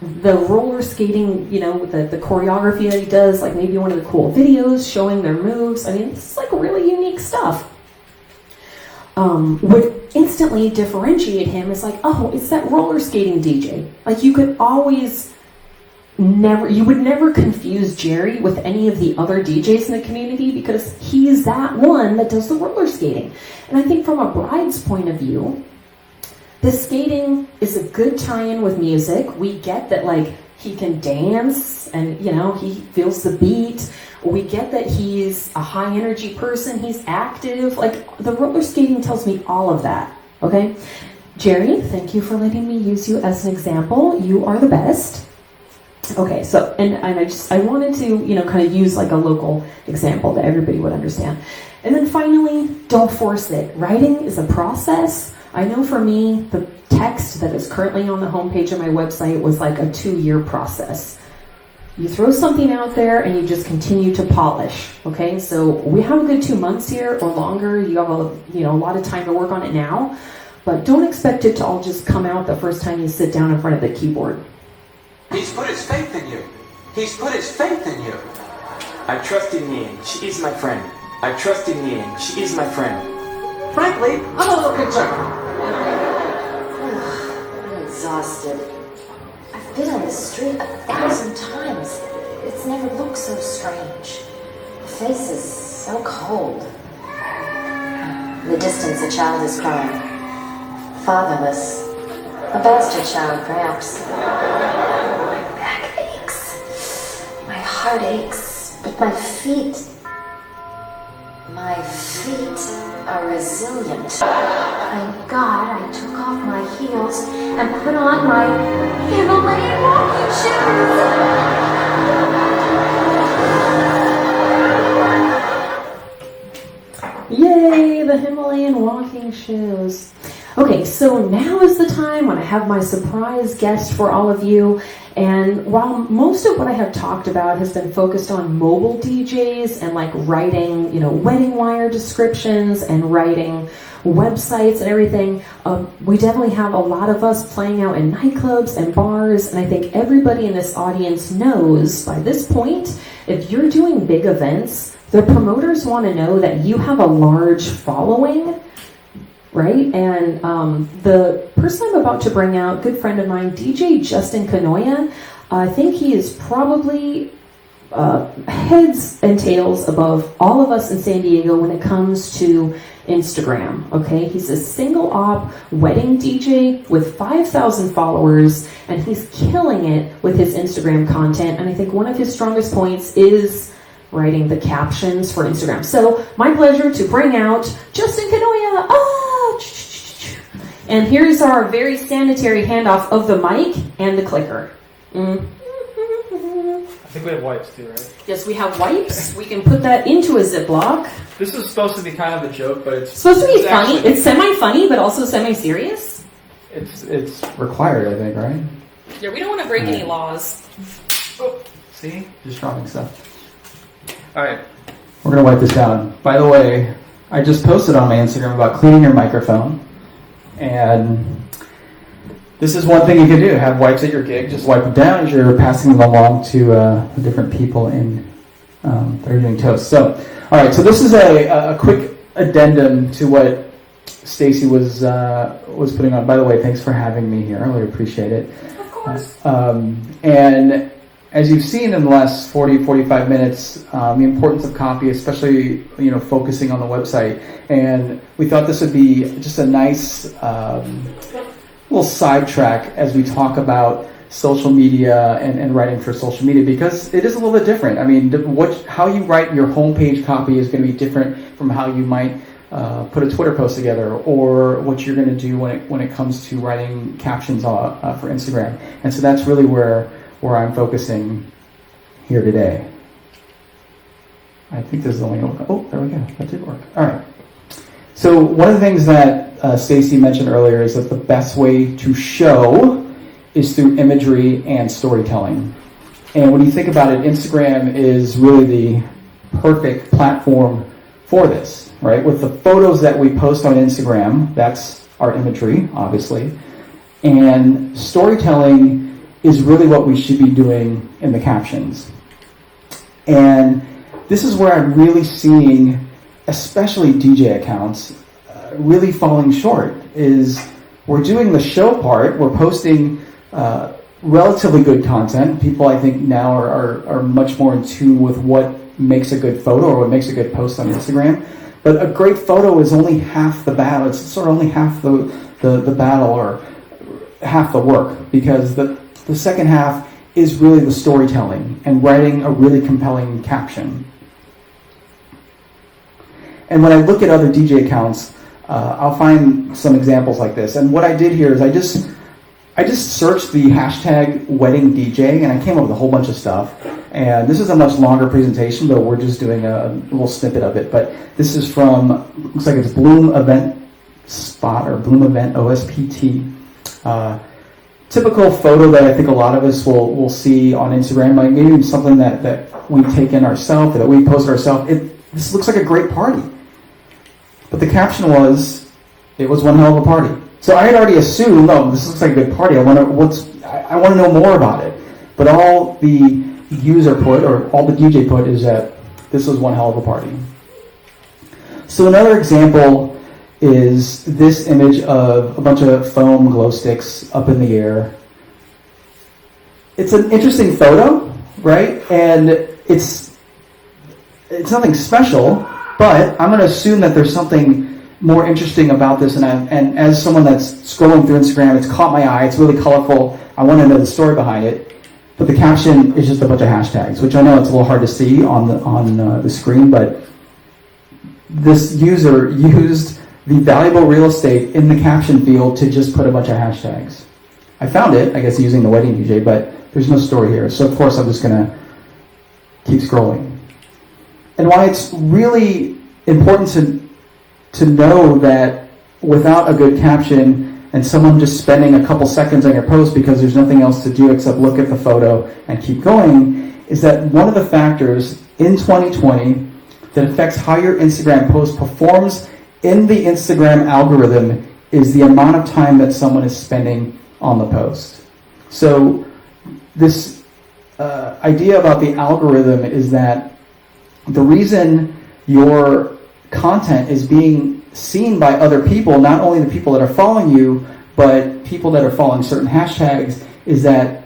the roller skating, with the choreography that he does, like maybe one of the cool videos showing their moves, I mean, this is like really unique stuff. Would instantly differentiate him as like, oh, it's that roller skating DJ. Like you would never confuse Jerry with any of the other DJs in the community because he's that one that does the roller skating. And I think from a bride's point of view, the skating is a good tie-in with music. We get that, like, he can dance and, he feels the beat. We get that he's a high-energy person. He's active. Like, the roller skating tells me all of that, okay? Jerry, thank you for letting me use you as an example. You are the best. Okay, so, and I wanted to, kind of use, like, a local example that everybody would understand. And then finally, don't force it. Writing is a process. I know for me, the text that is currently on the homepage of my website was like a 2-year process. You throw something out there and you just continue to polish, okay? So we have a good 2 months here or longer. You have a lot of time to work on it now, but don't expect it to all just come out the first time you sit down in front of the keyboard. He's put his faith in you. He's put his faith in you. I trust in Yin. She is my friend. I trust in Yin. She is my friend. Frankly, I'm a little concerned. I'm exhausted. I've been on the street 1,000 times. It's never looked so strange. The face is so cold. In the distance, a child is crying. Fatherless. A bastard child, perhaps. My back aches. My heart aches. But my feet are resilient. Thank God I took off my heels and put on my Himalayan walking shoes. Yay, the Himalayan walking shoes. Okay, so now is the time when I have my surprise guest for all of you. And while most of what I have talked about has been focused on mobile DJs and like writing, wedding wire descriptions and writing websites and everything, we definitely have a lot of us playing out in nightclubs and bars. And I think everybody in this audience knows by this point, if you're doing big events, the promoters want to know that you have a large following. right? And the person I'm about to bring out, good friend of mine, DJ Justin Canoia, I think he is probably heads and tails above all of us in San Diego when it comes to Instagram, okay? He's a single op wedding DJ with 5,000 followers, and he's killing it with his Instagram content. And I think one of his strongest points is writing the captions for Instagram. So my pleasure to bring out Justin Canoia. And here's our very sanitary handoff of the mic and the clicker. I think we have wipes too, right? Yes, we have wipes. We can put that into a Ziploc. This is supposed to be kind of a joke, but it's supposed to be funny. Actually, it's semi-funny, but also semi-serious. It's required, I think, right? Yeah, we don't want to break any laws. Oh, see? Just dropping stuff. All right. We're going to wipe this down. By the way, I just posted on my Instagram about cleaning your microphone. And this is one thing you can do. Have wipes at your gig. Just wipe them down as you're passing them along to the different people in that are doing toast. So, all right. So this is a quick addendum to what Stacy was putting on. By the way, thanks for having me here. I really appreciate it. Of course. And as you've seen in the last 45 minutes, the importance of copy, especially focusing on the website. And we thought this would be just a nice little sidetrack as we talk about social media and writing for social media, because it is a little bit different. I mean, how you write your homepage copy is going to be different from how you might put a Twitter post together, or what you're going to do when it comes to writing captions for Instagram. And so that's really where I'm focusing here today. I think this is the only one. Oh, there we go. That did work. All right. So one of the things that Stacy mentioned earlier is that the best way to show is through imagery and storytelling. And when you think about it, Instagram is really the perfect platform for this, right? With the photos that we post on Instagram, that's our imagery, obviously. And storytelling is really what we should be doing in the captions. And this is where I'm really seeing, especially DJ accounts, really falling short. Is we're doing the show part, we're posting relatively good content. People, I think, now are much more in tune with what makes a good photo or what makes a good post on Instagram. But a great photo is only half the battle. It's sort of only half the battle, or half the work, because the second half is really the storytelling and writing a really compelling caption. And when I look at other DJ accounts, I'll find some examples like this. And what I did here is I just searched the hashtag wedding DJ, and I came up with a whole bunch of stuff. And this is a much longer presentation, but we're just doing a little snippet of it. But this is from, looks like it's Bloom Event Spot, or Bloom Event OSPT. Typical photo that I think a lot of us will see on Instagram, like maybe something that we take in ourselves, that we post ourselves. This looks like a great party. But the caption was, it was one hell of a party. So I had already assumed, oh, this looks like a good party. I want to know more about it. But all the user put, or all the DJ put, is that this was one hell of a party. So another example is this image of a bunch of foam glow sticks up in the air. It's an interesting photo, right? And it's nothing special, but I'm going to assume that there's something more interesting about this. And as someone that's scrolling through Instagram, it's caught my eye. It's really colorful. I want to know the story behind it. But the caption is just a bunch of hashtags, which I know it's a little hard to see on the screen, but this user used the valuable real estate in the caption field to just put a bunch of hashtags. I found it, I guess, using the wedding DJ, but there's no story here. So of course I'm just going to keep scrolling. And why it's really important to know that without a good caption and someone just spending a couple seconds on your post because there's nothing else to do except look at the photo and keep going, is that one of the factors in 2020 that affects how your Instagram post performs in the Instagram algorithm is the amount of time that someone is spending on the post. So this idea about the algorithm is that the reason your content is being seen by other people, not only the people that are following you, but people that are following certain hashtags, is that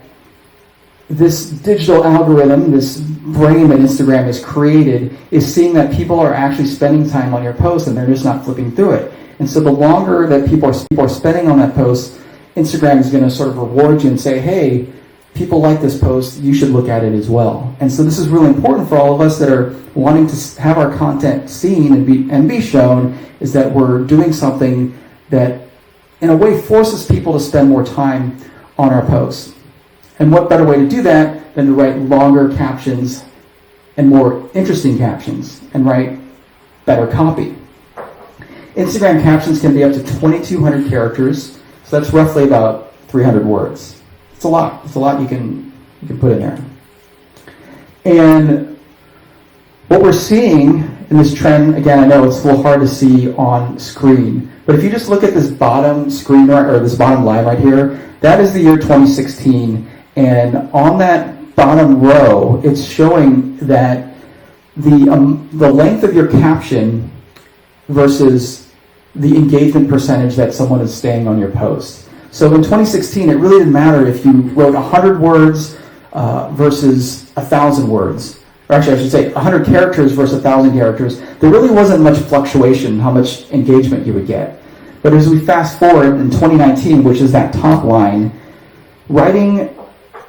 this digital algorithm, this brain that Instagram has created, is seeing that people are actually spending time on your post and they're just not flipping through it. And so the longer that people are spending on that post, Instagram is going to sort of reward you and say, hey, people like this post, you should look at it as well. And so this is really important for all of us that are wanting to have our content seen and be shown, is that we're doing something that in a way forces people to spend more time on our posts. And what better way to do that than to write longer captions and more interesting captions and write better copy. Instagram captions can be up to 2,200 characters, so that's roughly about 300 words. It's a lot. It's a lot you can put in there. And what we're seeing in this trend, again, I know it's a little hard to see on screen, but if you just look at this bottom screen or this bottom line right here, that is the year 2016. And on that bottom row, it's showing that the length of your caption versus the engagement percentage that someone is staying on your post. So in 2016, it really didn't matter if you wrote 100 words versus 1,000 words. Or actually, I should say 100 characters versus 1,000 characters. There really wasn't much fluctuation in how much engagement you would get. But as we fast forward in 2019, which is that top line, writing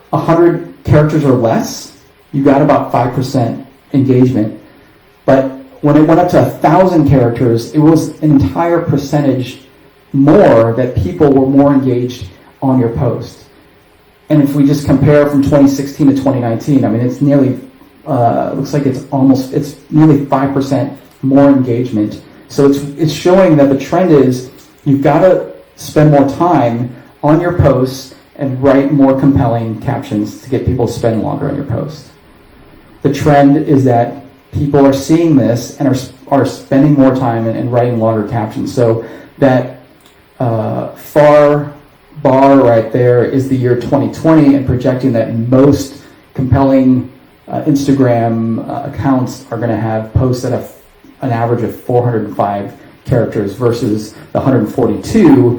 100 characters or less, you got about 5% engagement. But when it went up to 1,000 characters, it was an entire percentage more that people were more engaged on your post. And if we just compare from 2016 to 2019, I mean, it's nearly, looks like it's nearly 5% more engagement. So it's showing that the trend is you've got to spend more time on your posts and write more compelling captions to get people to spend longer on your post. The trend is that people are seeing this and are spending more time and writing longer captions. So that far bar right there is the year 2020, and projecting that most compelling Instagram accounts are going to have posts at an average of 405 characters versus the 142,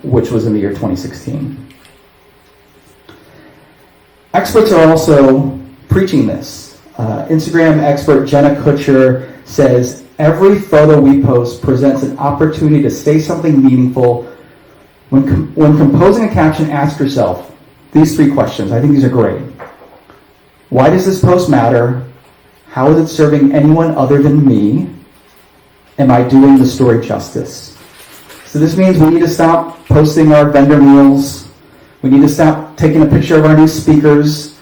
which was in the year 2016. Experts are also preaching this. Instagram expert Jenna Kutcher says, every photo we post presents an opportunity to say something meaningful. When composing a caption, ask yourself these 3 questions. I think these are great. Why does this post matter? How is it serving anyone other than me? Am I doing the story justice? So this means we need to stop posting our vendor meals. We need to stop taking a picture of our new speakers.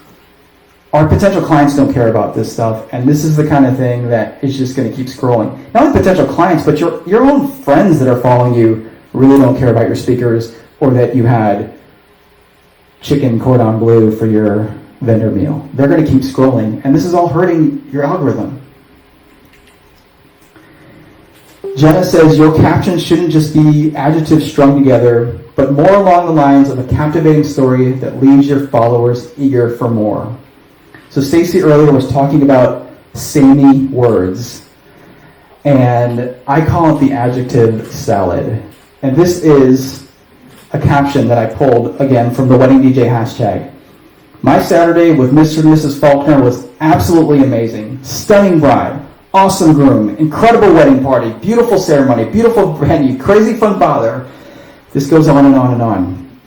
Our potential clients don't care about this stuff, and this is the kind of thing that is just going to keep scrolling. Not only potential clients, but your own friends that are following you really don't care about your speakers, or that you had chicken cordon bleu for your vendor meal. They're going to keep scrolling, and this is all hurting your algorithm. Jenna says your captions shouldn't just be adjectives strung together, but more along the lines of a captivating story that leaves your followers eager for more. So Stacy earlier was talking about samey words, and I call it the adjective salad. And this is a caption that I pulled, again, from the Wedding DJ hashtag. My Saturday with Mr. and Mrs. Faulkner was absolutely amazing. Stunning bride, awesome groom, incredible wedding party, beautiful ceremony, beautiful venue, crazy fun father. This goes on and on and on.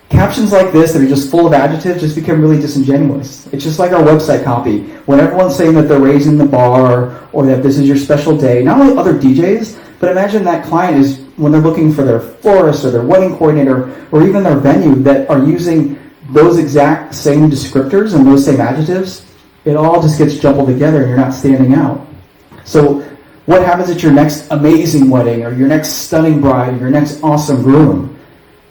Captions like this that are just full of adjectives just become really disingenuous. It's just like our website copy. When everyone's saying that they're raising the bar or that this is your special day, not only other DJs, but imagine that client is, when they're looking for their florist or their wedding coordinator or even their venue, that are using those exact same descriptors and those same adjectives. It all just gets jumbled together and you're not standing out. So what happens at your next amazing wedding or your next stunning bride or your next awesome groom?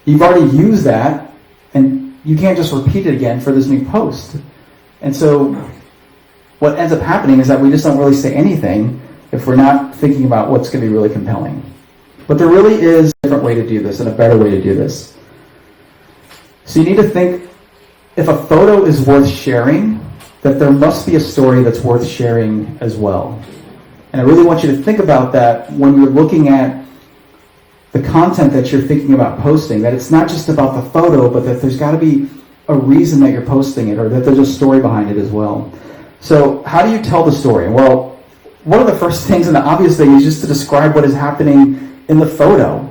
You've already used that, and you can't just repeat it again for this new post. And so what ends up happening is that we just don't really say anything if we're not thinking about what's going to be really compelling. But there really is a different way to do this and a better way to do this. So you need to think, if a photo is worth sharing, that there must be a story that's worth sharing as well. And I really want you to think about that when you're looking at the content that you're thinking about posting, that it's not just about the photo, but that there's got to be a reason that you're posting it, or that there's a story behind it as well. So how do you tell the story? Well, one of the first things and the obvious thing is just to describe what is happening in the photo.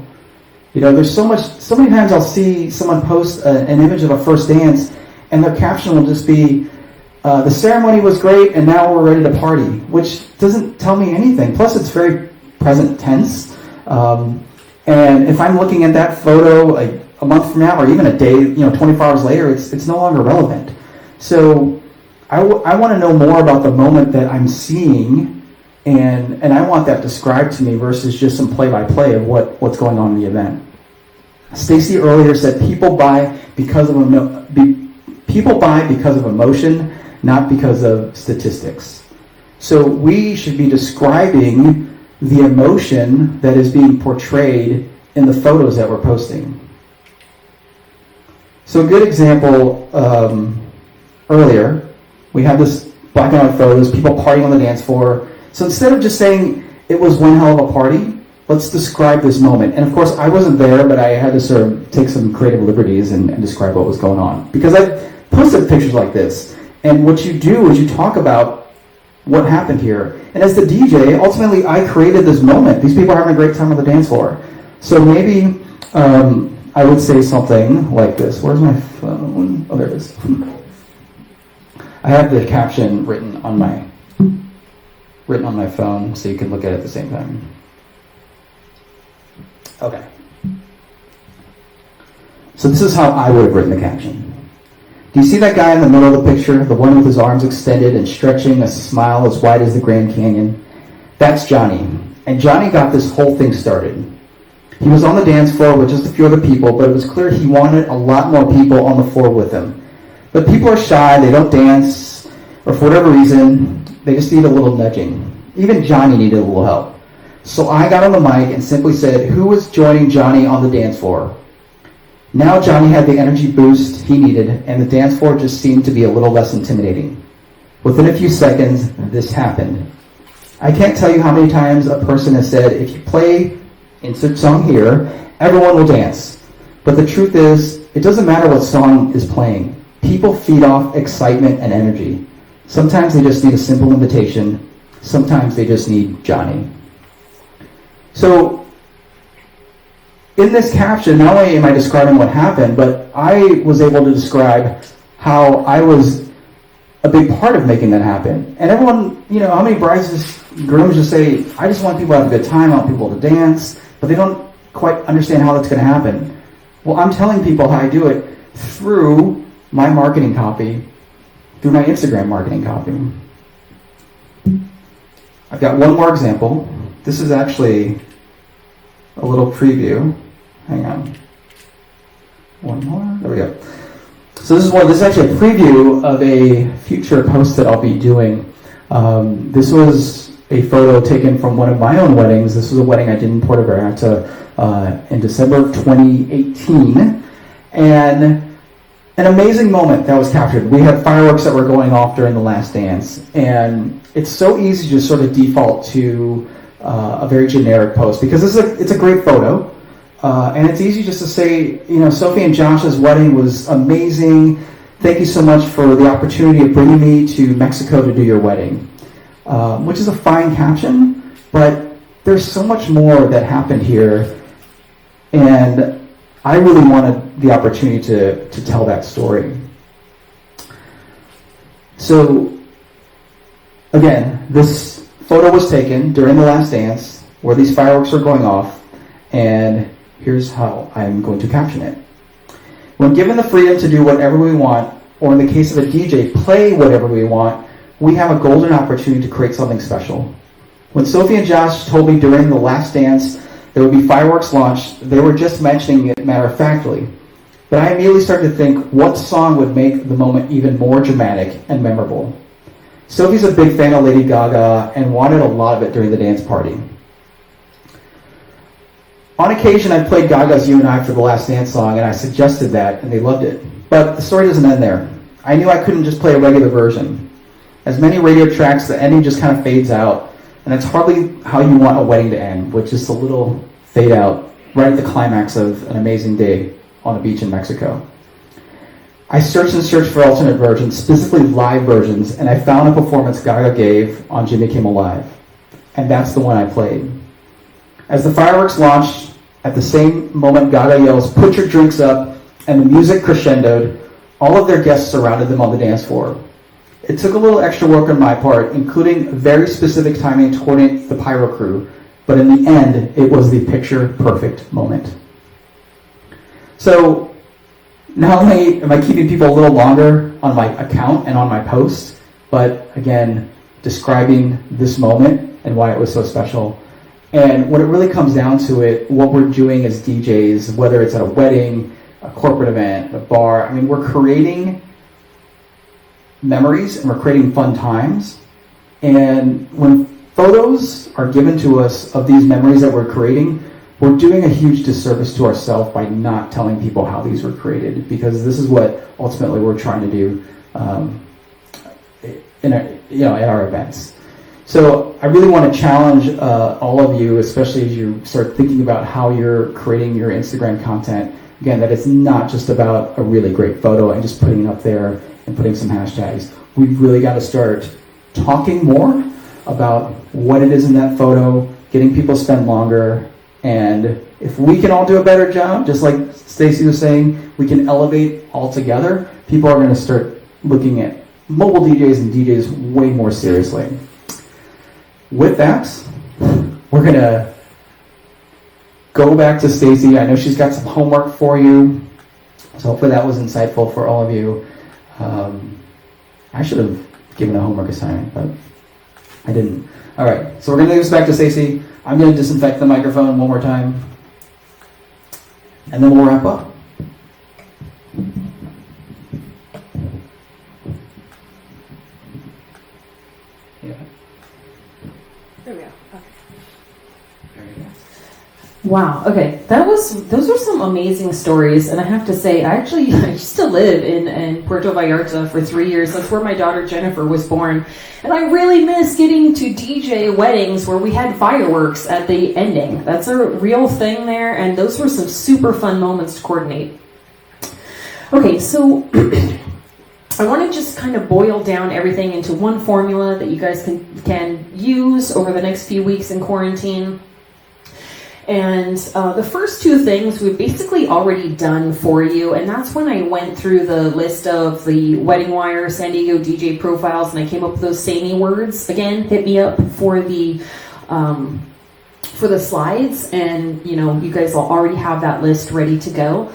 You know, there's so many times I'll see someone post an image of a first dance, and their caption will just be, the ceremony was great, and now we're ready to party, which doesn't tell me anything. Plus, it's very present tense. And if I'm looking at that photo like a month from now, or even a day, 24 hours later, it's no longer relevant. So I want to know more about the moment that I'm seeing, and I want that described to me versus just some play-by-play of what's going on in the event. Stacy earlier said people buy because of emotion, not because of statistics. So we should be describing the emotion that is being portrayed in the photos that we're posting. So a good example, earlier, we had this black and white photos, people partying on the dance floor. So instead of just saying it was one hell of a party, let's describe this moment. And of course, I wasn't there, but I had to sort of take some creative liberties and describe what was going on. Because I posted pictures like this. And what you do is you talk about what happened here. And as the DJ, ultimately, I created this moment. These people are having a great time on the dance floor. So maybe I would say something like this. Where's my phone? Oh, there it is. I have the caption written on my phone, so you can look at it at the same time. Okay. So this is how I would have written the caption. Do you see that guy in the middle of the picture, the one with his arms extended and stretching a smile as wide as the Grand Canyon? That's Johnny. And Johnny got this whole thing started. He was on the dance floor with just a few other people, but it was clear he wanted a lot more people on the floor with him. But people are shy, they don't dance, or for whatever reason, they just need a little nudging. Even Johnny needed a little help. So I got on the mic and simply said, who was joining Johnny on the dance floor? Now Johnny had the energy boost he needed, and the dance floor just seemed to be a little less intimidating. Within a few seconds, this happened. I can't tell you how many times a person has said, if you play insert song here, everyone will dance. But the truth is, it doesn't matter what song is playing. People feed off excitement and energy. Sometimes they just need a simple invitation. Sometimes they just need Johnny. So, in this caption, not only am I describing what happened, but I was able to describe how I was a big part of making that happen. And everyone, how many brides and grooms just say, I just want people to have a good time, I want people to dance, but they don't quite understand how that's going to happen. Well, I'm telling people how I do it through my marketing copy, through my Instagram marketing copy. I've got one more example. This is actually a little preview. Hang on. One more. There we go. So this is actually a preview of a future post that I'll be doing. This was a photo taken from one of my own weddings. This was a wedding I did in Puerto Vallarta in December of 2018. And an amazing moment that was captured. We had fireworks that were going off during the last dance. And it's so easy to sort of default to a very generic post because it's a great photo. And it's easy just to say, Sophie and Josh's wedding was amazing. Thank you so much for the opportunity of bringing me to Mexico to do your wedding. Which is a fine caption, but there's so much more that happened here. And I really wanted the opportunity to tell that story. So, again, this photo was taken during the last dance where these fireworks are going off, and here's how I'm going to caption it. When given the freedom to do whatever we want, or in the case of a DJ, play whatever we want, we have a golden opportunity to create something special. When Sophie and Josh told me during the last dance there would be fireworks launched, they were just mentioning it matter-of-factly. But I immediately started to think, what song would make the moment even more dramatic and memorable? Sophie's a big fan of Lady Gaga and wanted a lot of it during the dance party. On occasion, I played Gaga's You and I for the last dance song, and I suggested that, and they loved it. But the story doesn't end there. I knew I couldn't just play a regular version. As many radio tracks, the ending just kind of fades out, And it's hardly how you want a wedding to end, with just a little fade out right at the climax of an amazing day on a beach in Mexico. I searched and searched for alternate versions, specifically live versions, and I found a performance Gaga gave on Jimmy Kimmel Live. And that's the one I played. As the fireworks launched, at the same moment Gaga yells, "Put your drinks up," and the music crescendoed, all of their guests surrounded them on the dance floor. It took a little extra work on my part, including very specific timing to coordinate the pyro crew, but in the end, it was the picture-perfect moment. So, not only am I keeping people a little longer on my account and on my post, but again, describing this moment and why it was so special. And when it really comes down to it, what we're doing as DJs, whether it's at a wedding, a corporate event, a bar, I mean, we're creating memories and we're creating fun times. And when photos are given to us of these memories that we're creating, we're doing a huge disservice to ourselves by not telling people how these were created, because this is what ultimately we're trying to do in our events. So I really want to challenge all of you, especially as you start thinking about how you're creating your Instagram content, again, that it's not just about a really great photo and just putting it up there and putting some hashtags. We've really got to start talking more about what it is in that photo, getting people to spend longer, and if we can all do a better job, just like Stacy was saying, we can elevate all together, people are going to start looking at mobile DJs and DJs way more seriously. With that, we're going to go back to Stacy. I know she's got some homework for you, so hopefully that was insightful for all of you. I should have given a homework assignment, but I didn't. All right, so we're going to give this back to Stacy. I'm going to disinfect the microphone one more time, and then we'll wrap up. Yeah. There we go. Okay. Very good. Wow. Okay, those were some amazing stories, and I have to say, I used to live in Puerto Vallarta for 3 years. That's where my daughter Jennifer was born, and I really miss getting to DJ weddings where we had fireworks at the ending. That's a real thing there, and those were some super fun moments to coordinate. Okay, so I want to just kind of boil down everything into one formula that you guys can use over the next few weeks in quarantine. And the first two things we've basically already done for you, and that's when I went through the list of the Wedding Wire San Diego DJ profiles, and I came up with those samey words. Again, hit me up for the slides, and you guys will already have that list ready to go.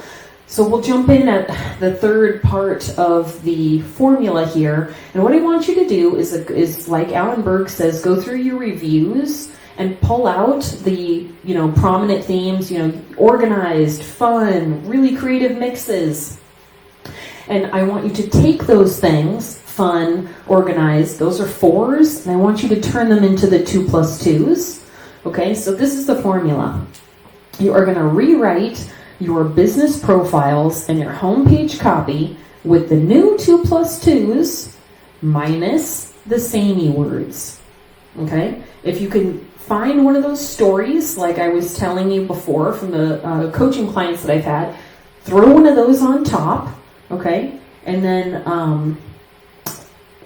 So we'll jump in at the third part of the formula here, and what I want you to do is like Alan Berg says, go through your reviews and pull out the prominent themes, organized, fun, really creative mixes. And I want you to take those things, fun, organized, those are 4s, and I want you to turn them into the 2+2s. Okay, so this is the formula. You are going to rewrite your business profiles and your homepage copy with the new 2+2s minus the samey words. Okay, if you can find one of those stories, like I was telling you before from the coaching clients that I've had, throw one of those on top, okay? And then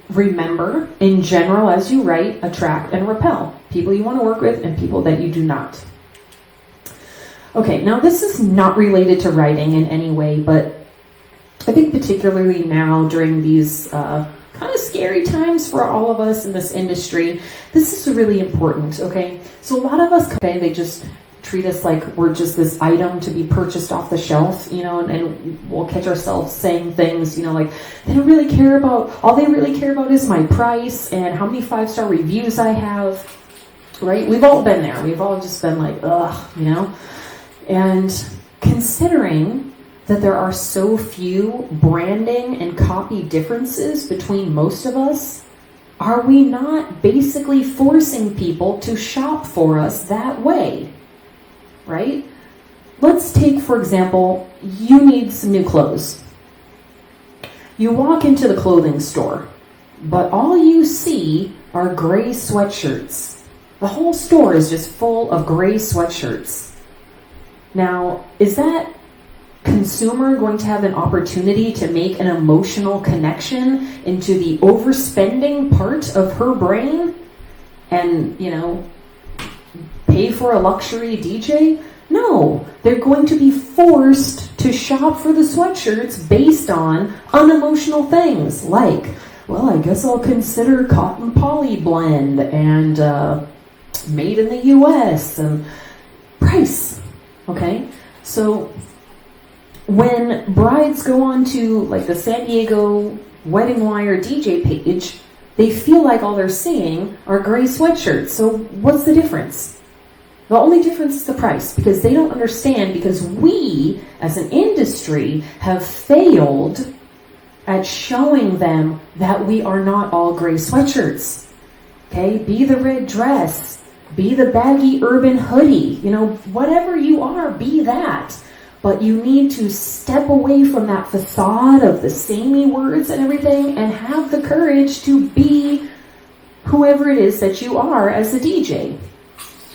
remember, in general, as you write, attract and repel. People you want to work with and people that you do not. Okay, now this is not related to writing in any way, but I think particularly now during these kind of scary times for all of us in this industry, this is really important, okay? So a lot of us, they just treat us like we're just this item to be purchased off the shelf, and we'll catch ourselves saying things, like, they don't really care about, all they really care about is my price and how many 5-star reviews I have, right? We've all been there. We've all just been like, ugh, And considering that there are so few branding and copy differences between most of us, are we not basically forcing people to shop for us that way, right? Let's take, for example, you need some new clothes. You walk into the clothing store, but all you see are gray sweatshirts. The whole store is just full of gray sweatshirts. Now, is that consumer going to have an opportunity to make an emotional connection into the overspending part of her brain and, pay for a luxury DJ? No, they're going to be forced to shop for the sweatshirts based on unemotional things like, well, I guess I'll consider cotton poly blend and made in the U.S. and price. Okay, so when brides go on to like the San Diego Wedding Wire DJ page, they feel like all they're seeing are gray sweatshirts. So what's the difference? The only difference is the price, because they don't understand, because we as an industry have failed at showing them that we are not all gray sweatshirts. Okay, be the red dress, be the baggy urban hoodie, whatever you are, be that. But you need to step away from that facade of the samey words and everything and have the courage to be whoever it is that you are as a DJ.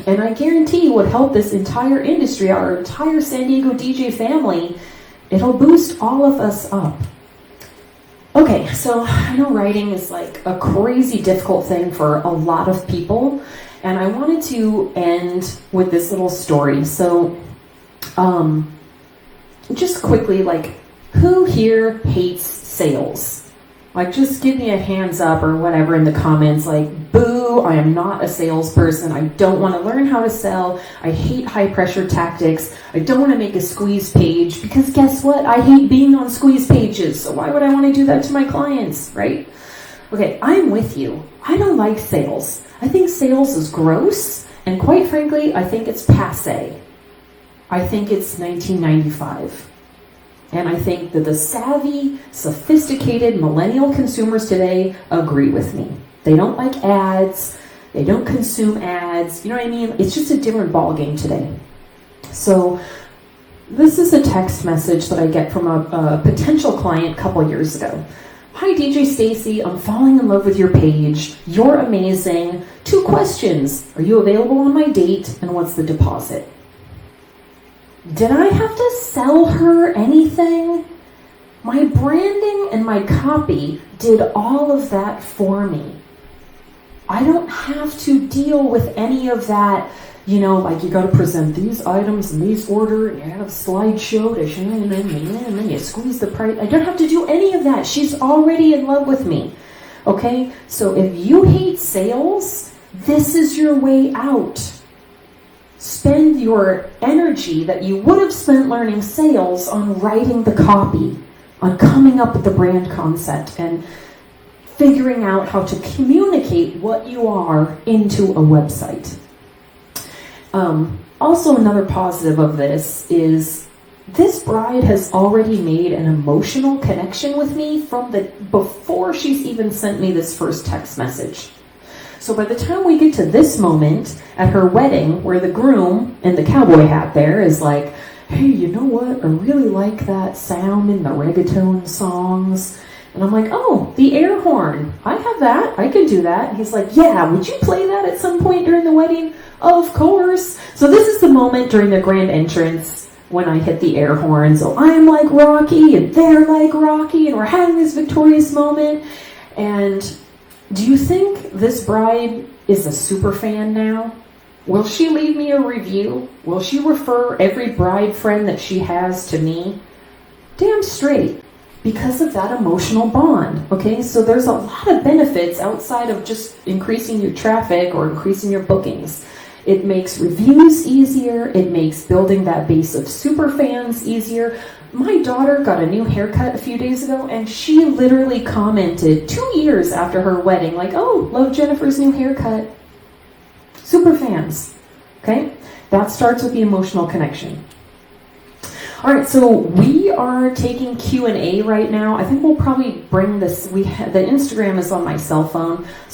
And I guarantee would help this entire industry, our entire San Diego DJ family. It'll boost all of us up. Okay, so I know writing is like a crazy difficult thing for a lot of people. And I wanted to end with this little story. So, just quickly, like, who here hates sales? Like, just give me a hands up or whatever in the comments, like, boo, I am not a salesperson. I don't want to learn how to sell. I hate high pressure tactics. I don't want to make a squeeze page because guess what? I hate being on squeeze pages. So why would I want to do that to my clients, right? Okay, I'm with you. I don't like sales. I think sales is gross. And quite frankly, I think it's passé. I think it's 1995. And I think that the savvy, sophisticated millennial consumers today agree with me. They don't like ads. They don't consume ads. You know what I mean? It's just a different ballgame today. So this is a text message that I get from a potential client a couple years ago. Hi, DJ Stacy. I'm falling in love with your page. You're amazing. 2 questions. Are you available on my date? And what's the deposit? Did I have to sell her anything? My branding and my copy did all of that for me. I don't have to deal with any of that, like you got to present these items in these order, and you have a slideshow to show, and then you squeeze the price. I don't have to do any of that. She's already in love with me. Okay? So if you hate sales, this is your way out. Spend your energy that you would have spent learning sales on writing the copy, on coming up with the brand concept, and figuring out how to communicate what you are into a website. Also, another positive of this is this bride has already made an emotional connection with me before she's even sent me this first text message. So by the time we get to this moment at her wedding, where the groom in the cowboy hat there is like, hey, you know what? I really like that sound in the reggaeton songs. And I'm like, oh, the air horn. I have that. I can do that. And he's like, yeah, would you play that at some point during the wedding? Of course. So this is the moment during the grand entrance when I hit the air horn. So I'm like Rocky and they're like Rocky and we're having this victorious moment. And do you think this bride is a super fan now? Will she leave me a review? Will she refer every bride friend that she has to me? Damn straight. Because of that emotional bond. Okay, so there's a lot of benefits outside of just increasing your traffic or increasing your bookings. It makes reviews easier. It makes building that base of super fans easier. My daughter got a new haircut a few days ago, and she literally commented 2 years after her wedding, like, oh, love Jennifer's new haircut. Super fans. Okay? That starts with the emotional connection. All right, so we are taking Q&A right now. I think we'll probably bring this. The Instagram is on my cell phone. So